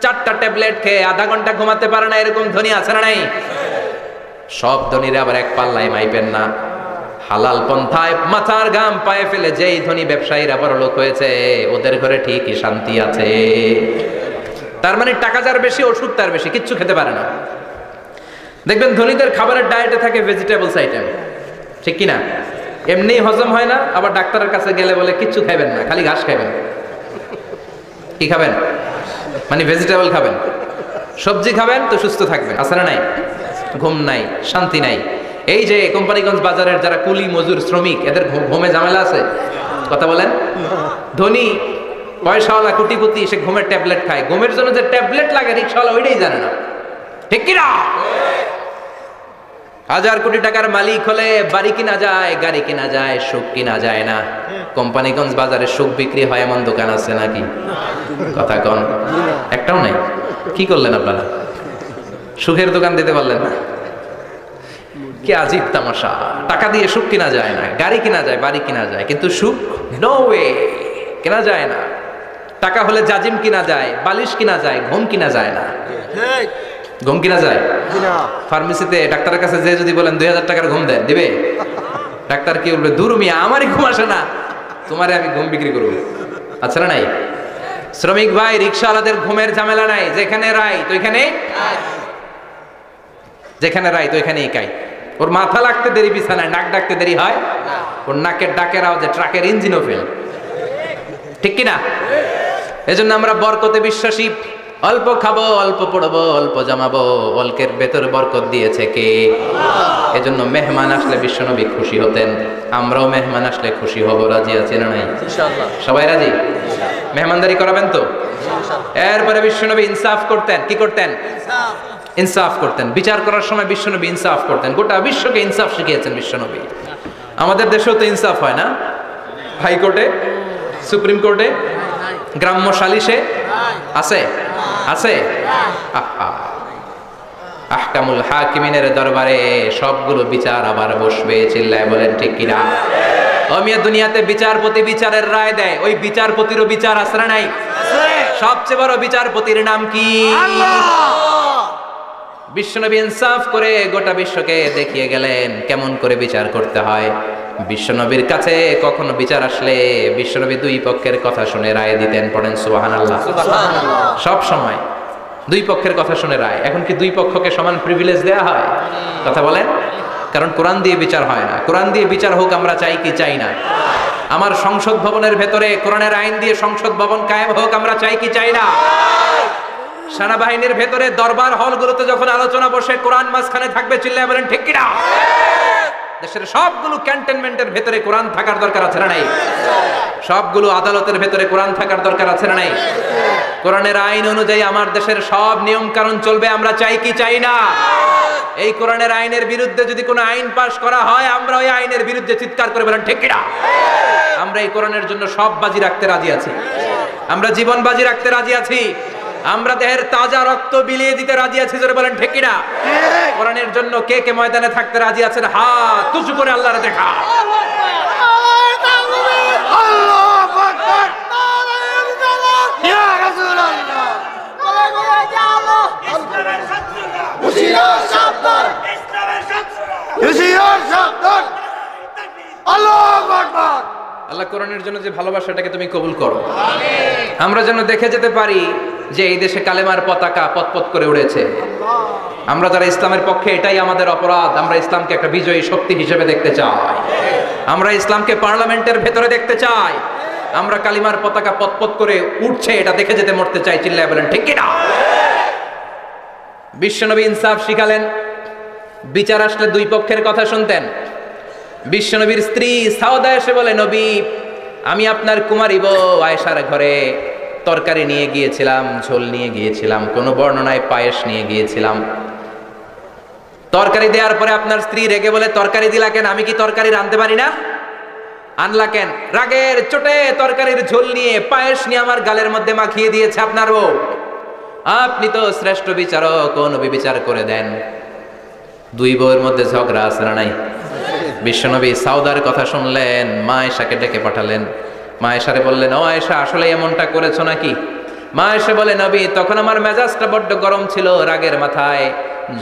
4টা ট্যাবলেট খেয়ে আধা ঘন্টা ঘুমাতে পারে না, এরকম ধনী আছে না নাই? সব ধনীরা আবার এক পাল্লায় মাইপেন না। হালাল পন্থায় মাথার ঘাম পায়ে ফেলে যেই ধনী ব্যবসায়ীরা বড় লোক হয়েছে, ওদের ঘরে ঠিকই শান্তি আছে। তার মানে টাকা যার বেশি, ওষুধ তার বেশি, কিচ্ছু খেতে পারে না। দেখবেন ধনীদের খাবারের ডায়েটে থাকে ভেজিটেবলস আইটেম, ঠিক কিনা? এমনি হজম হয় না, আবার ডাক্তারের কাছে গেলে বলে কিচ্ছু খাবেন না, খালি ঘাস খাবেন। কি খাবেন? মানে ভেজিটেবল খাবেন, সবজি খাবেন তো সুস্থ থাকবেন, আছে না নাই? ঘুম নাই, শান্তি নাই। এই যে কোম্পানিগঞ্জ বাজারের যারা কুলি মজুর শ্রমিক, এদের ঘুমে ঝামেলা আছে? কথা বলেন। ধনী পয়সাওয়ালা কোটিপতি, সে ঘুমের ট্যাবলেট খায়। ঘুমের জন্য যে ট্যাবলেট লাগে রিক্সাওয়ালা ওইটাই জানে না, ঠিক কিনা? 1000 কোটি টাকার মালিক হলে বাড়ি কিনা যায়, গাড়ি কিনা যায়, সুখ কিনা যায় না। কোম্পানিগঞ্জ বাজারে সুখ বিক্রি হয় এমন দোকান আছে নাকি? কথা কন, একটাও নাই। কি করলেন আপনারা? সুখের দোকান দিতে পারলেন না। কি আজীব তামাশা। টাকা দিয়ে সুখ কিনা যায় না, গাড়ি কিনা যায়, বাড়ি কিনা যায়, কিন্তু সুখ নো ওয়ে, কেনা যায় না। টাকা হলে জাজিম কিনা যায়, বালিশ কিনা যায়, ঘুম কিনা যায় না। ঘুম কিনা যায়? ফার্মেসিতে ডাক্তারের কাছে যে যদি বলেন 2000 টাকার ঘুম দেন, দিবে? ডাক্তার কি বলবে, দূর মিয়া, আমারই ঘুম আসে না, তোমারে আমি ঘুম বিক্রি করবো। আচ্ছা না নাই? শ্রমিক ভাই, রিক্সাওয়ালাদের ঘুমের ঝামেলা নাই, যেখানে রাই তো এখানে, যেখানে রাই তো এখানেই কাই। ওর মাথা লাগতে দেরি বিছানায়, নাক ডাকতে দেরি হয়, ওর নাকের ডাকের আওয়াজে ট্রাকের ইঞ্জিনও ফেল, ঠিক কিনা? এজন্য আমরা বরকতে বিশ্বাসী। অল্প খাবো, অল্প পড়বো, অল্প জমাবো, অল্পের ভেতর বরকত দিয়েছে কে? এজন্য মেহমান আসলে বিশ্বনবী খুশি হতেন, আমরাও মেহমান আসলে খুশি হব। রাজি আছি না নাই? সবাই রাজি? মেহমানদারি করাবেন তো? এরপরে বিশ্বনবী ইনসাফ করতেন। কি করতেন? ইনসাফ করতেন। বিচার করার সময় বিশ্বনবী ইনসাফ করতেন। গোটা বিশ্বকে ইনসাফ শিখিয়েছেন বিশ্বনবী। আমাদের দেশেও তো ইনসাফ হয় না? হাইকোর্টে, সুপ্রিম কোর্টে, গ্রাম্য সালিশে আছে, আছে। আহকামুল হাকিমিনের দরবারে সবগুলো বিচার আবার বসবে। চিল্লায় বলেন ঠিক কিনা? অমিয়া দুনিয়াতে বিচারপতি বিচারের রায় দেয়, ওই বিচারপতিরও বিচার আছে না নাই? সবচেয়ে বড় বিচারপতির নাম কি? বিশ্বনবী ইনসাফ করে গোটা বিশ্বকে দেখিয়ে গেলেন কেমন করে বিচার করতে হয়। বিশ্বনবীর কাছে কখনো বিচার আসলে বিশ্বনবী দুই পক্ষের কথা শুনে রায় দিতেন। পড়েন সুবহানাল্লাহ। সব সময় দুই পক্ষের কথা শুনে রায়। এখন কি দুই পক্ষকে সমান প্রিভিলেজ দেয়া হয়? কথা বলেন। কারণ কোরআন দিয়ে বিচার হয় না। কোরআন দিয়ে বিচার হোক আমরা চাই কি চাই না? আমার সংসদ ভবনের ভেতরে কোরআনের আইন দিয়ে সংসদ ভবন কায়েম হোক আমরা চাই কি চাই না? সেনাবাহিনীর ভেতরে দরবার হলগুলোতে যখন আলোচনা বসে কোরআন মাঝখানে থাকবে। চিল্লায় বলেন ঠিক কিনা? দেশের সবগুলো ক্যান্টনমেন্টের ভেতরে কোরআন থাকার দরকার আছে না নাই? সবগুলো আদালতের ভেতরে কোরআন থাকার দরকার আছে না নাই? কোরআনের আইন অনুযায়ী আমার দেশের সব নিয়ম কানুন চলবে আমরা চাই কি চাই না? এই কোরআনের আইনের বিরুদ্ধে যদি কোনো আইন পাশ করা হয় আমরা ওই আইনের বিরুদ্ধে চিৎকার করে বলেন ঠিক কিনা? আমরা এই কোরআনের জন্য সব বাজি রাখতে রাজি আছি। আমরা জীবন বাজি রাখতে রাজি আছি। আমরা দেহের তাজা রক্ত বিলিয়ে দিতে রাজি আছি। জোরে বলেন ঠিক কিনা? কোরআনের জন্য কে কে ময়দানে থাকতে রাজি আছেন? হাত উঁচু করে আল্লাহরে দেখা। আল্লাহ কোরআনের জন্য যে ভালোবাসাটাকে তুমি কবুল করো। আমরা যেন দেখে যেতে পারি যে এই দেশে কালেমার পতাকা পতপত করে উড়েছে। আমরা যারা ইসলামের পক্ষে, এটাই আমাদের অপরাধ। আমরা ইসলামকে একটা বিজয়ী শক্তি হিসেবে দেখতে চাই। আমরা ইসলামকে পার্লামেন্টের ভেতরে দেখতে চাই। আমরা কালিমার পতাকা পতপত করে উঠছে এটা দেখে যেতে মরতে চাই। চিল্লায় বলেন ঠিক কিনা? বিশ্বনবী ইনসাফ শিখালেন। বিচার আসলে দুই পক্ষের কথা শুনতেন। বিশ্বনবীর স্ত্রী সাউদা এসে বলে, নবী, আমি আপনার কুমারী বউ আয়েশার ঘরে তরকারি নিয়ে গিয়েছিলাম, ঝোল নিয়ে গিয়েছিলাম, কোন বর্ণনায় পায়েস নিয়ে গিয়েছিলাম। তরকারি দেওয়ার পরে আপনার স্ত্রী রেগে বলে, তরকারি দিলা কেন? আমি কি তরকারি রাঁধতে পারি না? আনলা কেন? রাগের চোটে তরকারির ঝোল নিয়ে পায়েস নিয়ে আমার গালের মধ্যে মাখিয়ে দিয়েছে আপনার বউ। আপনি তো শ্রেষ্ঠ বিচারক, কোন বিচার করে দেন। দুই বউয়ের মধ্যে ঝগড়া আছে না নাই? বিশ্বনবী সাউদার কথা শুনলেন, মা আয়েশাকে ডেকে পাঠালেন। মা আয়েশারে বললেন, ও আয়েশা, আসলে এমনটা করেছো নাকি? মা আয়েশা বলে, নবী, তখন আমার মেজাজটা বড্ড গরম ছিল, রাগের মাথায়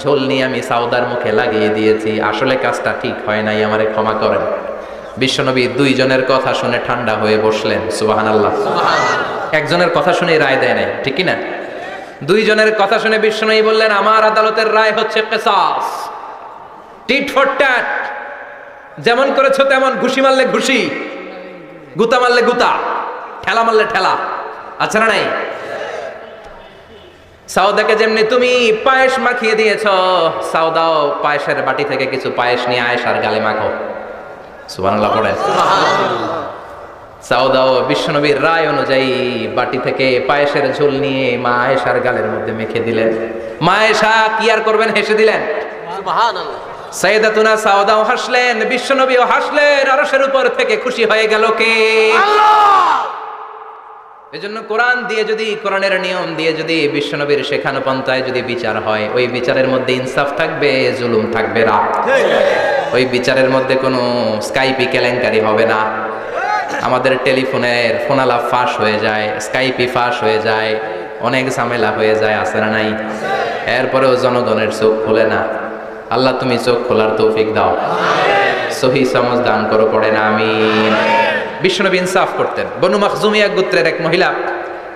ঝোল নিয়ে আমি সাউদার মুখে লাগিয়ে দিয়েছি। আসলে কাজটা ঠিক হয় নাই, আমারে ক্ষমা করেন। বিশ্বনবী দুইজনের কথা শুনে ঠান্ডা হয়ে বসলেন। সুবহানাল্লাহ। একজনের কথা শুনে রায় দেয় নাই, ঠিক কি না? দুইজনের কথা শুনে বিশ্বনবী বললেন, আমার আদালতের রায় হচ্ছে কিসাস, টিট ফর ট্যাট। যেমন করেছো তেমন, ঘুষি মারলে ঘুষি, গুতা মারলে গুতা, ঠেলা মারলে ঠেলা। আচ্ছা না নাই? সাউদাকে যেমনি তুমি পায়েস মাখিয়ে দিয়েছ, সাউদাও পায়েসের বাটি থেকে কিছু পায়েস নিয়ে আয়েশার গালে মাখো। সুবহানাল্লাহ পড়ে। সাউদাও বিশ্বনবীর রায় অনুযায়ী বাটি থেকে পায়েসের ঝোল নিয়ে মা আয়েশার গালের মধ্যে মেখে দিলেন। মা আয়েশা কি আর করবেন, হেসে দিলেন। সুবহানাল্লাহ। সাইয়েদাতুনা সাউদাও হাসলেন, বিশ্বনবীও হাসলেন। আরশের উপর থেকে খুশি হয়ে গেল কে? আল্লাহ। এজন্য কোরআন দিয়ে যদি, কোরআনের নিয়ম দিয়ে যদি, বিশ্বনবীর শেখানো পন্থায় যদি বিচার হয়, ওই বিচারের মধ্যে ইনসাফ থাকবে, জুলুম থাকবে না। ওই বিচারের মধ্যে কোনো স্কাইপি কেলেঙ্কারি হবে না। আমাদের টেলিফোনের ফোনালাপ ফাঁস হয়ে যায়, স্কাইপি ফাঁস হয়ে যায়, অনেক ঝামেলা হয়ে যায়, আছে না নাই? এরপরেও জনগণের চোখ খোলে না। আল্লাহ তুমি চোখ খোলার তৌফিক দাও, সহি সমাজ দান করো, পড়ে না আমিন। বিশ্বনবী ইনসাফ করতেন। বনু মাখজুমিয়া গোত্রের এক মহিলা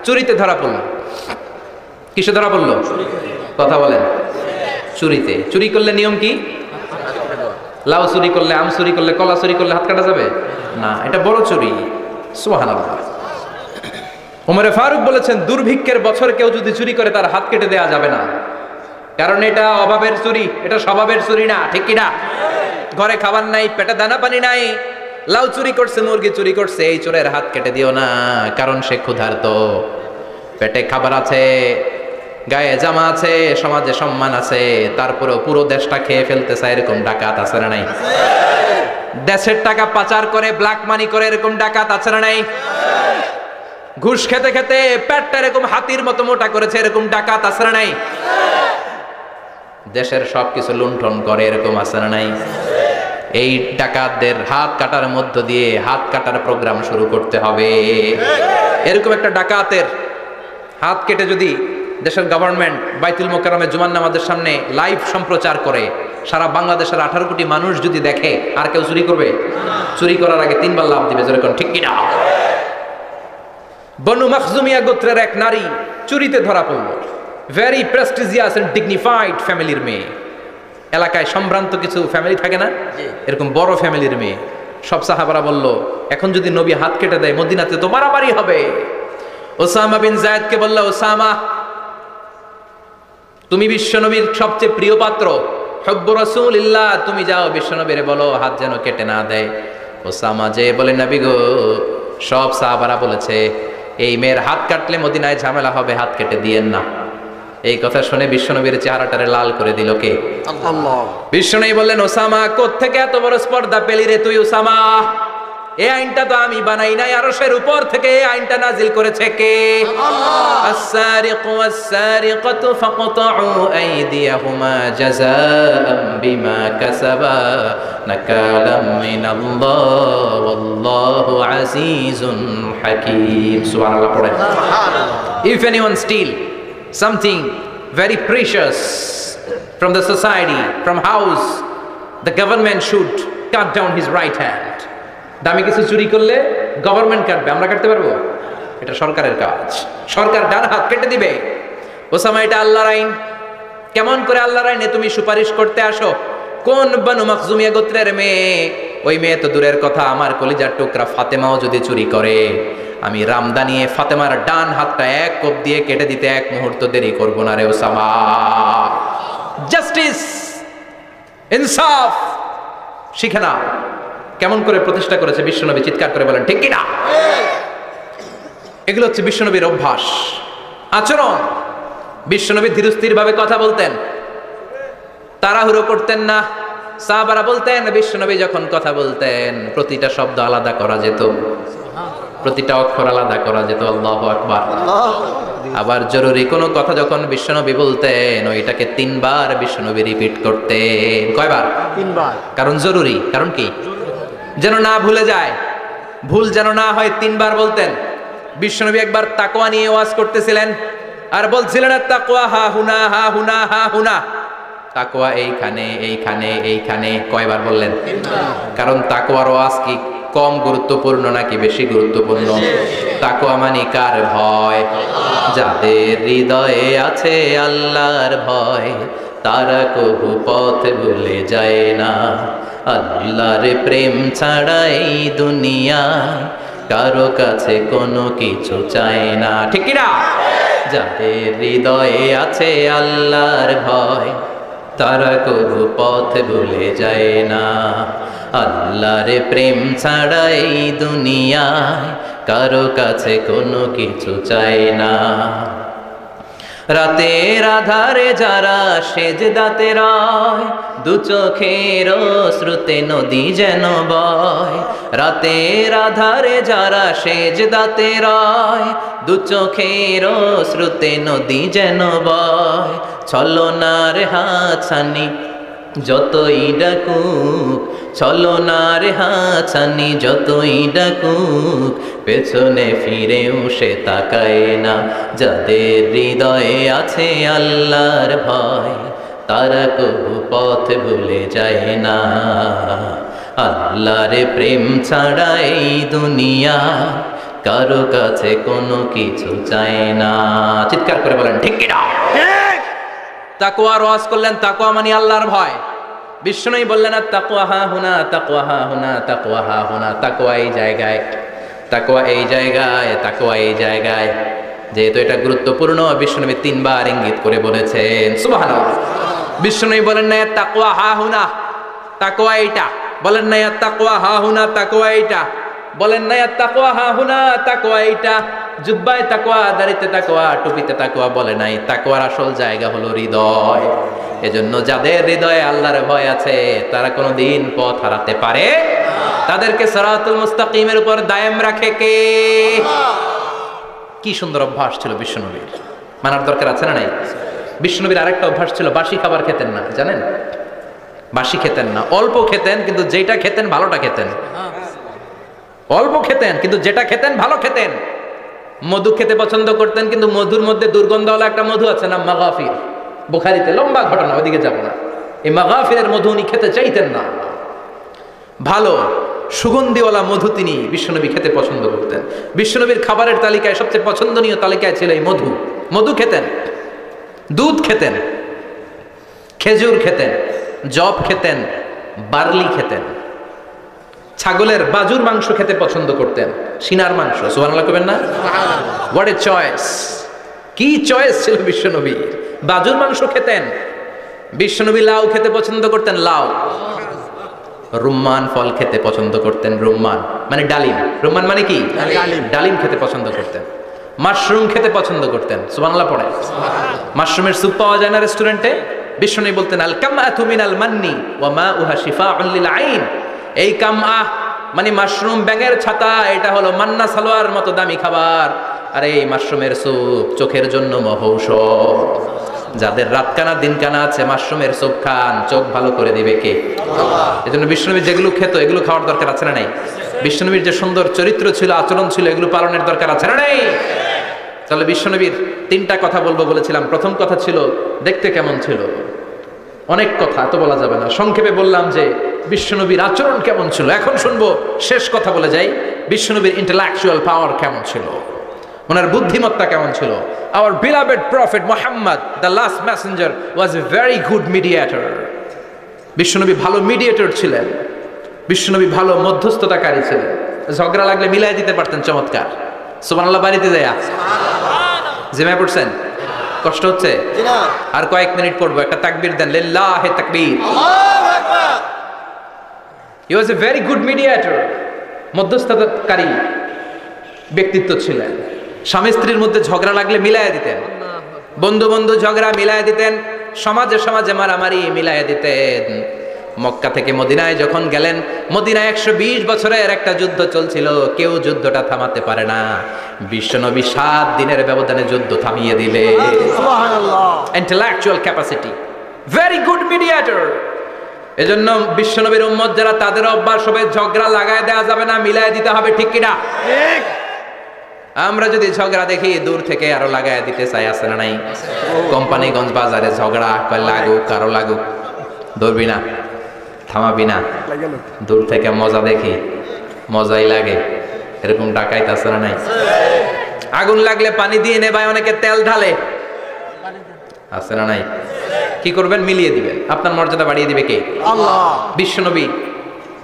চুরিতে ধরা পড়ল। কিসে ধরা পড়ল? কথা বলেন। চুরিতে। চুরি করলে নিয়ম কি? লাউ চুরি করলে, আম চুরি করলে, কলা চুরি করলে হাত কাটা যাবে না, এটা বড় চুরি। সুবহানাল্লাহ। ওমরে ফারুক বলেছেন, দুর্ভিক্ষের বছর কেউ যদি চুরি করে তার হাত কেটে দেয়া যাবে না, কারণ এটা অভাবের চুরি, এটা স্বভাবের চুরি না। ঠিক কিনা? ঘরে খাবার নাই, পেটে দানা পানি নাই, লাউ চুরি করছে, মুরগি চুরি করছে, এই চোরের হাত কেটে দিও না, কারণ সে ক্ষুধার্ত। পেটে খাবার আছে, গায়ে জামা আছে, সমাজে সম্মান আছে, তারপরেও পুরো দেশটা খেয়ে ফেলতে চায়, এরকম ডাকাত আছে না নাই? দেশের টাকা পাচার করে, ব্ল্যাক মানি করে, এরকম ডাকাত আছে না নাই? ঘুষ খেতে খেতে পেটটা এরকম হাতির মতো মোটা করেছে, এরকম ডাকাত আছে না নাই? দেশের সবকিছু লুণ্ঠন করে, এরকম আছে না নাই? এই ডাকাতদের হাত কাটার মধ্য দিয়ে হাত কাটার প্রোগ্রাম শুরু করতে হবে। এরকম একটা ডাকাতের হাত কেটে যদি দেশের গভর্নমেন্ট বাইতুল মোকাররমে জুমার নামাজের সামনে লাইভ সম্প্রচার করে, সারা বাংলাদেশের 18 কোটি মানুষ যদি দেখে, আর কেউ চুরি করবে? চুরি করার আগে 3 বার লাভ দিবে, যেরকম। ঠিক কিনা? বনু মাখজুমিয়া গোত্রের এক নারী চুরিতে ধরা পড়ল। ভেরি প্রেস্টিজিয়াস এন্ড ডিগনিফাইড ফ্যামিলির মেয়ে। এলাকায় সম্ভ্রান্ত কিছু ফ্যামিলি থাকে না, এরকম বড় ফ্যামিলির মেয়ে। সব সাহাবারা বলল, এখন যদি নবী হাত কেটে দেয় মদিনাতে তো মারামারি হবে। ওসামা বিন যায়েদকে বলল, ওসামা তুমি বিশ্বনবীর সবচেয়ে প্রিয় পাত্র, হুব্বু রাসূলিল্লাহ, তুমি যাও বিশ্বনবীরে বলো হাত যেন কেটে না দেয়। ওসামা যে বলে, নবী গো, সব সাহাবারা বলেছে এই মেয়ের হাত কাটলে মদিনায় ঝামেলা হবে, হাত কেটে দিয়েন না। এই কথা শুনে বিশ্বনবীর চেহারাটারে লাল করে দিল কে? আল্লাহ। বিশ্বনবী বললেন, ওসামা কোত্থেকে এত বড় স্পর্ধা পেলি রে তুই ওসামা? এই আইনটা তো আমি বানাই নাই, আরশের উপর থেকে এই আইনটা নাজিল করেছে কে? আল্লাহ। আস-সারিকু ওয়াস-সারিকাতু ফাকতাউ আইদিয়াহুমা জাযাআম বিমা কাসাবা নাকালাম মিনাল্লাহ ওয়াল্লাহু আজিজুন হাকীম। সুবহানাল্লাহ পড়ে। সুবহানাল্লাহ। If anyone steal something very precious from the society, from house, the government should cut down his right hand. দামি কিছু চুরি করলে গভর্নমেন্ট কাটবে, আমরা কাটতে পারবো? এটা সরকারের কাজ, সরকার ডান হাত কেটে দিবে। ওসামা, এটা আল্লাহর আইন। কেমন করে আল্লাহর আইনে তুমি সুপারিশ করতে আসো? কোন বনু মাখজুমিয়া গোত্রের মেয়ে? ওই মেয়ে তো দূরের কথা, আমার কলিজার টুকরা ফাতেমাও যদি চুরি করে, আমি রামদা নিয়ে ফাতেমার ডান হাতটা এক কোপ দিয়ে কেটে দিতে এক মুহূর্ত দেরি করবো না রে ওসামা। জাস্টিস, ইনসাফ শিখে নাও। কেমন করে প্রতিষ্ঠা করেছে বিশ্বনবী, চিৎকার করে বলেন ঠিক কিনা? এগুলো হচ্ছে বিশ্বনবীর অভ্যাস, আচরণ। বিশ্বনবী ধীরস্থির ভাবে কথা বলতেন, তাড়াহুড়ো করতেন না। সাহাবারা বলতেন, বিশ্বনবী যখন কথা বলতেন প্রতিটা শব্দ আলাদা করা যেত, প্রতিটা অক্ষর আলাদা করা যেত। আল্লাহু আকবার। আবার জরুরি কোনো কথা যখন বিশ্বনবী বলতেন, ওইটাকে 3 বার বিশ্বনবী রিপিট করতেন। কয়বার? 3 বার। কারণ জরুরি। কারণ কি? যেন না ভুলে যায়, ভুল যেন না হয়, 3 বার বলতেন। বিশ্বনবী একবার তাকওয়া নিয়ে ওয়াজ করতেছিলেন, আর বলছিলেন, তাকওয়া হা হুনা হা হুনা হা হুনা। তাকওয়া এইখানে এইখানে এইখানে। কয়বার বললেন? 3 বার। কারণ তাকওয়ার ওয়াজ কি কম গুরুত্বপূর্ণ নাকি বেশি গুরুত্বপূর্ণ? তাকওয়া মানে কার ভয়? যাদের হৃদয়ে আছে আল্লাহর ভয়, তারা কবু পথ ভুলে যায় না। আল্লাহর প্রেম ছাড়া এই দুনিয়ায় কারো কাছে কোনো কিছু চায় না। ঠিক কিনা? যাদের হৃদয়ে আছে আল্লাহর ভয়, তারা কবু পথ ভুলে যায় না। আল্লাহর প্রেম ছাড়া এই দুনিয়ায় কারো কাছে কোনো কিছু চায় না। রাতের আধারে যারা সেজদাতে রয়, দু চোখের শ্রুতে নদী যেন বয়। রাতের আধারে যারা সেজদাতে রয়, দু চোখের শ্রুতে নদী যেন বয়। ছলনার হাতছানি যতই ডাকুক, ছলনার হাতছানি যতই ডাকুক, পেছনে ফিরেও সে তাকায় না। যাদের হৃদয়ে আছে আল্লাহর ভয়, তারা কবু পথ ভুলে যায় না। আল্লাহর প্রেম ছাড়া এই দুনিয়া কারো কাছে কোনো কিছু চায় না। চিৎকার করে বলেন ঠিক কিনা? তাকওয়ার ওয়াজ করলেন, তাকওয়া মানে আল্লাহর ভয়। বিষ্ণুই বললেন তাকওয়া হা হুনা, তাকওয়া হা হুনা, তাকওয়া হা হুনা। তাকওয়া এই জায়গায়, তাকওয়া এই জায়গায়, তাকওয়া এই জায়গায়। যেহেতু এটা গুরুত্বপূর্ণ, বিষ্ণুনবী 3 বার ইঙ্গিত করে বলেছেন। সুবহানাল্লাহ। বিষ্ণুই বলেন না তাকওয়া হা হুনা, তাকওয়া এইটা। বলেন না তাকওয়া হা হুনা, তাকওয়া এইটা। বলেন না তাকওয়া হা হুনা, তাকওয়া এইটা। জুব্বায় তাকওয়া, দাড়িতে তাকওয়া, টুপিতে তাকওয়া বলে নাই। তাকওয়ার আসল জায়গা হলো হৃদয়। এজন্য যাদের হৃদয়ে আল্লাহর ভয় আছে, তারা কোনোদিন পথ হারাতে পারে না। তাদেরকে সিরাতুল মুস্তাকিমের উপর দায়েম রাখে কে? কি সুন্দর অভ্যাস ছিল বিশ্বনবীর, মানার দরকার আছে না নাই? বিশ্বনবীর আরেকটা অভ্যাস ছিল, বাসি খাবার খেতেন না। জানেন? বাসি খেতেন না, অল্প খেতেন, কিন্তু যেটা খেতেন ভালোটা খেতেন। অল্প খেতেন, কিন্তু যেটা খেতেন ভালো খেতেন। মধু খেতে পছন্দ করতেন, কিন্তু মধুর মধ্যে দুর্গন্ধওয়ালা একটা মধু আছে না, মাগাফির। বুখারীতে লম্বা ঘটনা, ওইদিকে যাব না। এই মাগাফিরের মধু উনি খেতে চাইতেন না। ভালো সুগন্ধিওয়ালা মধু তিনি বিশ্বনবী খেতে পছন্দ করতেন। বিশ্বনবীর খাবারের তালিকায় সবচেয়ে পছন্দনীয় তালিকায় ছিল এই মধু। মধু খেতেন, দুধ খেতেন, খেজুর খেতেন, জব খেতেন, বার্লি খেতেন, ছাগলের বাজুর মাংস খেতে পছন্দ করতেন, সিনার মাংস। সুবহানাল্লাহ কইবেন না? What a choice! কি চয়েস ছিল বিশ্বনবীর! বাজুর মাংস খেতেন। বিশ্বনবী লাউ খেতে পছন্দ করতেন, লাউ। রুম্মান ফল খেতে পছন্দ করতেন, রুম্মান মানে ডালিম। রুম্মান মানে কি? ডালিম খেতে পছন্দ করতেন। মাশরুম খেতে পছন্দ করতেন। সুবহানাল্লাহ পড়ে। মাশরুমের স্যুপ পাওয়া যায় না রেস্টুরেন্টে? বিশ্বনবী বলতেন আল কামআতু মিনাল মান্নি ওয়া মাউহা শিফাউন লিল আইন। এই কামআ মানে মাশরুম, ব্যাঙের ছাতা, এটা হলো মান্না সালোয়ার মতো দামি খাবার। আর এই মাশরুমের স্যুপ চোখের জন্য মহৌষধ। যাদের রাতকানা দিনকানা আছে, মাশরুমের স্যুপ খান, চোখ ভালো করে দিবে কে? আল্লাহ। এজন্য বিশ্বনবী যেগুলো খেত, এগুলো খাওয়ার দরকার আছে না নাই? বিশ্বনবীর যে সুন্দর চরিত্র ছিল, আচরণ ছিল, এগুলো পালনের দরকার আছে না নাই? তাহলে বিশ্বনবীর 3টা কথা বলবো বলেছিলাম। প্রথম কথা ছিল দেখতে কেমন ছিল। অনেক কথা তো বলা যাবে না, সংক্ষেপে বললাম যে বিশ্বনবীর আচরণ কেমন ছিল। এখন শুনবো, শেষ কথা বলে যাই, বিশ্বনবীর ইন্টেলেকচুয়াল পাওয়ার কেমন ছিল, ওনার বুদ্ধিমত্তা কেমন ছিল। Our beloved prophet Muhammad, the last messenger, was a very good mediator. বিশ্বনবী ভালো মিডিয়েটর ছিলেন। বিশ্বনবী ভালো মধ্যস্থতাকারী ছিলেন। ঝগড়া লাগলে মিলাই দিতে পারতেন চমৎকার। সুবহানাল্লাহ। বাড়িতে যায়া জিমায় পড়ছেন? কষ্ট হচ্ছে? আর কয়েক মিনিট পড়বো, একটা তাকবীর দেন, লিল্লাহি তাকবীর। আল্লাহু আকবার। He was a very good mediator. মধ্যস্থতাকারী ব্যক্তিত্ব ছিলেন। স্বামী স্ত্রীর মধ্যে ঝগড়া লাগলে মিলাইয়া দিতেন, বন্ধু বন্ধু ঝগড়া মিলাইয়া দিতেন, সমাজে সমাজে মারামারি মিলাইয়া দিতেন। মক্কা থেকে মদিনায় যখন গেলেন, মদিনায় 120 বছরের একটা যুদ্ধ চলছিল, কেউ যুদ্ধটা থামাতে পারে না। বিশ্বনবী 7 দিনের ব্যবধানে যুদ্ধ থামিয়ে দিলে। সুবহানাল্লাহ। Intellectual capacity, very good mediator. এজন্য বিশ্বনবীর উম্মত যারা, তাদের অভ্যাস হবে ঝগড়া লাগায় দেওয়া যাবে না, মিলাইয়া দিতে হবে। ঠিক কিনা? ঠিক। আমরা যদি ঝগড়া দেখি, দূর থেকে আরো লাগায় দিতে চাই, আছে না নাই? কোম্পানিগঞ্জ বাজারে ঝগড়া, কয় লাগুক, কারো লাগুক, ধরবি না, থামাবি না, দূর থেকে মজা দেখি, মজাই লাগে, এরকম ডাকাইতে আছে না নাই? আগুন লাগলে পানি দিয়ে নেবায়, অনেকে তেল ঢালে, আছে না নাই? কি করবেন? মিলিয়ে দিবেন। আপনার মর্যাদা বাড়িয়ে দিবে কে? আল্লাহ। বিশ্বনবী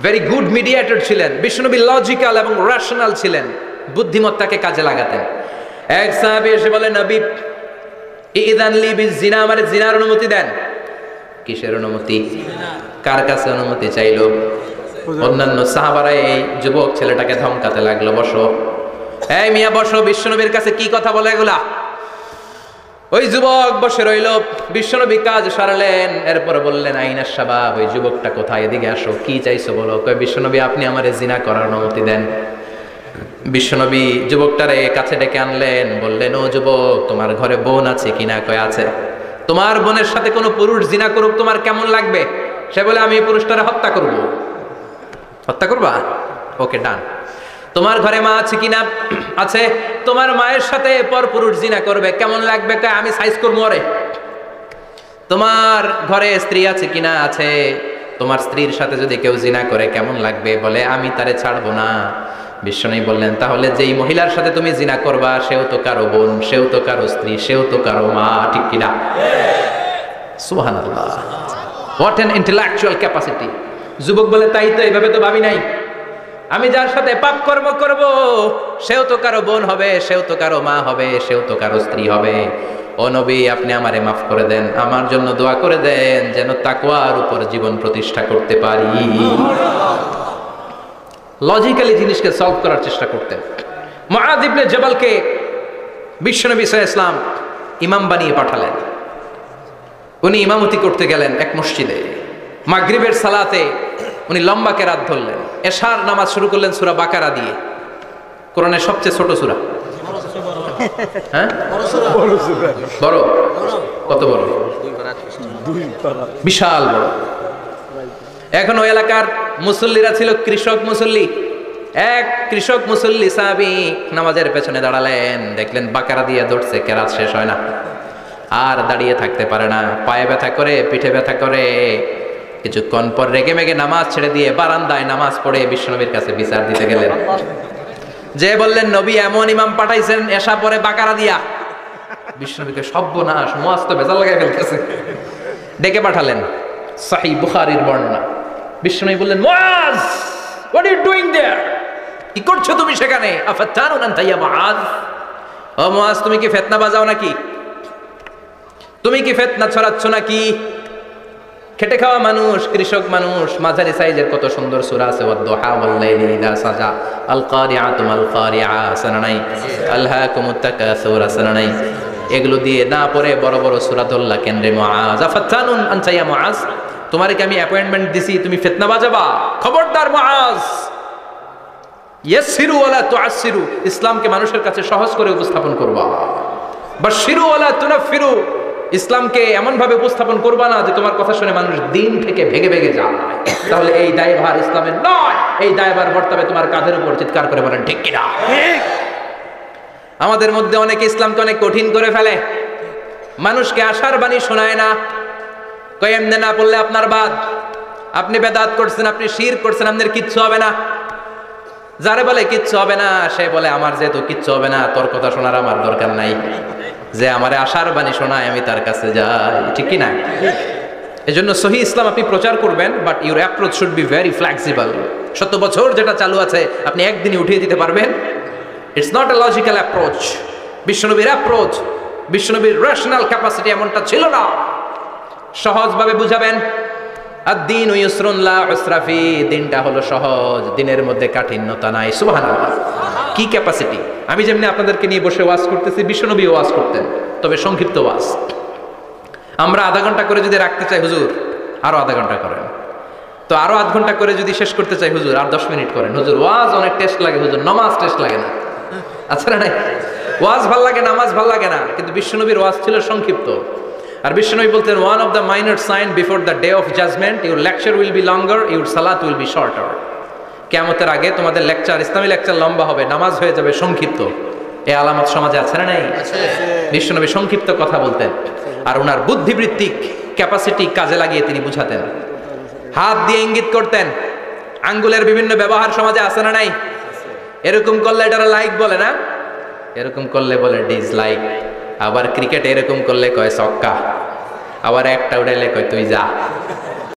ভেরি গুড মিডিয়েটর ছিলেন। বিশ্বনবী লজিক্যাল এবং রেশনাল ছিলেন, বুদ্ধিমত্তাকে কাজে লাগাতেন। এক সাহাবী এসে বলে, নবী ইযান লি বিজিনা, আমারে জিনার অনুমতি দেন। কিসের অনুমতি? কার কাছে অনুমতি চাইলো? অন্যান্য সাহাবারা এই যুবক ছেলেটাকে ধমকাতে লাগলো, বসো, এই মিয়া বসো, বিশ্বনবীর কাছে কি কথা বলে এগুলা? ওই যুবক বসে রইল, বিশ্বনবী কাজ সারালেন, এরপর বললেন আইনা শাবাব, ওই যুবকটা কোথায়, এদিকে আসো, কি চাইছো বলো। কয় বিশ্বনবী আপনি আমারে জিনা করার অনুমতি দেন। বিশ্বনবী যুবকটারে কাছে ডেকে আনলেন, বললেন ও যুবক, তোমার ঘরে বোন আছে কিনা? কয় আছে। তোমার বোনের সাথে কোনো পুরুষ জিনা করুক তোমার কেমন লাগবে? সে বলে আমি এই পুরুষটারে হত্যা করব। হত্যা করবা? ওকে ডান। তোমার ঘরে মা আছে কিনা? আছে। তোমার মায়ের সাথে পর পুরুষ জিনা করবে কেমন লাগবে? কয় আমি সাইজ করবো ওরে। তোমার ঘরে স্ত্রী আছে কিনা? আছে। তোমার স্ত্রীর সাথে যদি কেউ জিনা করে কেমন লাগবে? বলে আমি তারে ছাড়বো না। বিশ্বনবী বললেন তাহলে যেই মহিলার সাথে তুমি জিনা করবা সেও তো কারো বোন, সেও তো কারো স্ত্রী, সেও তো কারো মা, ঠিক কিনা? সুবহানাল্লাহ, হোয়াট অ্যান ইন্টেলেকচুয়াল ক্যাপাসিটি। যুবক বলে তাই তো, এইভাবে তো ভাবি নাই। আমি যার সাথে পাপ কর্ম করব সেও তো কারো বোন হবে, সেও তো কারো মা হবে, সেও তো কারো স্ত্রী হবে। ও নবী আপনি আমারে মাফ করে দেন, আমার জন্য দোয়া করে দেন যেন তাকওয়ার উপর জীবন প্রতিষ্ঠা করতে পারি। লজিক্যালি জিনিসকে সলভ করার চেষ্টা করতেন। মুআয ইবনে জাবালকে বিশ্বনবী সাল্লাল্লাহু আলাইহি ওয়াসাল্লাম ইমাম বানিয়ে পাঠালেন। উনি ইমামতি করতে গেলেন এক মসজিদে। মাগরিবের সালাতে উনি লম্বা কেরাত ধরলেন। এশার নামাজ শুরু করলেন সূরা বাকারা দিয়ে, কোরআনের সবচেয়ে ছোট সূরা। হ্যাঁ, বড়। কত বড়? বিশাল বড়। এখন ওই এলাকার মুসল্লিরা ছিল কৃষক মুসল্লি। এক কৃষক মুসল্লি সাহাবী নামাজের পেছনে দাঁড়ালেন, দেখলেন বাকারা দিয়ে ধরছে, কেরাত শেষ হয় না, আর দাঁড়িয়ে থাকতে পারে না, পায়ে ব্যথা করে, পিঠে ব্যথা করে। কিছুক্ষণ পর রেগে মেগে নামাজ ছেড়ে দিয়ে বারান্দায় নামাজ পড়ে বিশ্বনবীর কাছে বিচার দিতে গেলেন। যে বললেন নবী এমন ইমাম পাঠাইছেন এশা পরে বাকারা দিয়া। বিশ্বনবীকে সর্বনাশ, মুআয তো ভেজাল লাগাই ফেলতেছে। ডেকে পাঠালেন, সহিহ বুখারীর বর্ণনা। বিশ্বনবী বললেন মুআয, হোয়াট আর ইউ ডুইং দেয়ার? কি করছো তুমি সেখানে? আফাতানুন আনতা ইয়া মুআয, ও মুআয তুমি কি ফিতনা বাজাও নাকি? তুমি কি ফিতনা ছড়াচ্ছ নাকি? খেটে খাওয়া মানুষ, কৃষক মানুষ, মাঝারি সাইজের কত সুন্দর সূরা আছে, ওয়াদ-দুহা ওয়াল-লাইলি ইযা সাজা, আল-কারিআতু মাল-কারিআ, সানানাই, আলহাকুমুত তাকাসুর, সানানাই। এগুলো দিয়ে না পড়ে বড় বড় সূরা ধরলা কেন রে মুআয? আফাতানুন আনতা ইয়া মুআয, তোমারে কি আমি অ্যাপয়েন্টমেন্ট দিছি তুমি ফিতনা বাজাবা? খবরদার মুআয, ইয়াসসিরু ওয়ালা তুআসসিরু, ইসলামকে মানুষের কাছে সহজ করে উপস্থাপন করবা। বাশশিরু ওয়ালা তুনাফফিরু, ইসলামকে এমন ভাবে উপস্থাপন করবা না যে তোমার কথা শুনে মানুষ দিন থেকে ভেগে ভেগে যায়। তাহলে এই দায়ভার ইসলামের নয়, এই দায়ভার বর্তাবে তোমার কাঁধের উপর। চিৎকার করে বলেন ঠিক কিনা? আমাদের মধ্যে অনেকে ইসলামকে অনেক কঠিন করে ফেলে, মানুষকে আশার বাণী শোনায় না। কয় এমনে না বললে আপনার বাদ, আপনি বেদাত করছেন, আপনি শিরক করছেন, আপনার কিচ্ছু হবে না। যারে বলে কিচ্ছু হবে না সে বলে আমার যেহেতু কিচ্ছু হবে না তোর কথা শোনার আমার দরকার নাই, যে আমারে আশার বাণী শোনায় আমি তার কাছে যাই, ঠিক কি না? এজন্য সহিহ ইসলাম আপনি প্রচার করবেন, but your approach should be very flexible. 70 বছর যেটা চালু আছে আপনি একদিনই উঠিয়ে দিতে পারবেন? It's not a logical approach. বিশ্বনবীর অ্যাপ্রোচ, বিশ্বনবীর রেশনাল ক্যাপাসিটি এমনটা ছিল না। সহজভাবে বুঝাবেন। আদ-দীন ইউসরুন লা উসরা ফি, দিনটা হলো সহজ, দিনের মধ্যে কাঠিন্যতা নাই। সুবহানাল্লাহ, কি ক্যাপাসিটি! আমি যেমনি আপনাদেরকে নিয়ে বসে ওয়াজ করতেছি, বিশ্বনবী ওয়াজ করতেন, তবে সংক্ষিপ্ত ওয়াজ। আমরা আধা ঘন্টা করে যদি রাখতে চাই, হুজুর আরো আধা ঘন্টা করেন। তো আরো আধ ঘন্টা করে যদি শেষ করতে চাই, হুজুর আর 10 মিনিট করেন। হুজুর ওয়াজ অনেক টেস্ট লাগে, হুজুর নামাজ টেস্ট লাগে না। আচ্ছা না নাই? ওয়াজ ভাল লাগে, নামাজ ভাল লাগে না, কিন্তু বিশ্বনবীর ওয়াজ ছিল সংক্ষিপ্ত। আর বিশ্বনবী বলতেন, one of the minor sign before the day of judgement, your lecture will be longer, your সালাত উইল বি শর্টার। কিয়ামতের আগে তোমাদের লেকচার, ইসলামী লেকচার লম্বা হবে, নামাজ হয়ে যাবে সংক্ষিপ্ত। এই আলামত সমাজে আছে না নাই? বিশ্বনবী সংক্ষিপ্ত কথা বলতেন, আর ওনার বুদ্ধিবৃত্তিক ক্যাপাসিটি কাজে লাগিয়ে তিনি বুঝাতেন। হাত দিয়ে ইঙ্গিত করতেন, আঙ্গুলের বিভিন্ন ব্যবহার সমাজে আছে না নাই? এরকম করলে এটা লাইক বলে না, এরকম করলে বলে ডিসলাইক। আবার ক্রিকেট এরকম করলে কয় ছক্কা, আবার একটা উড়াইলে কয় তুই যা।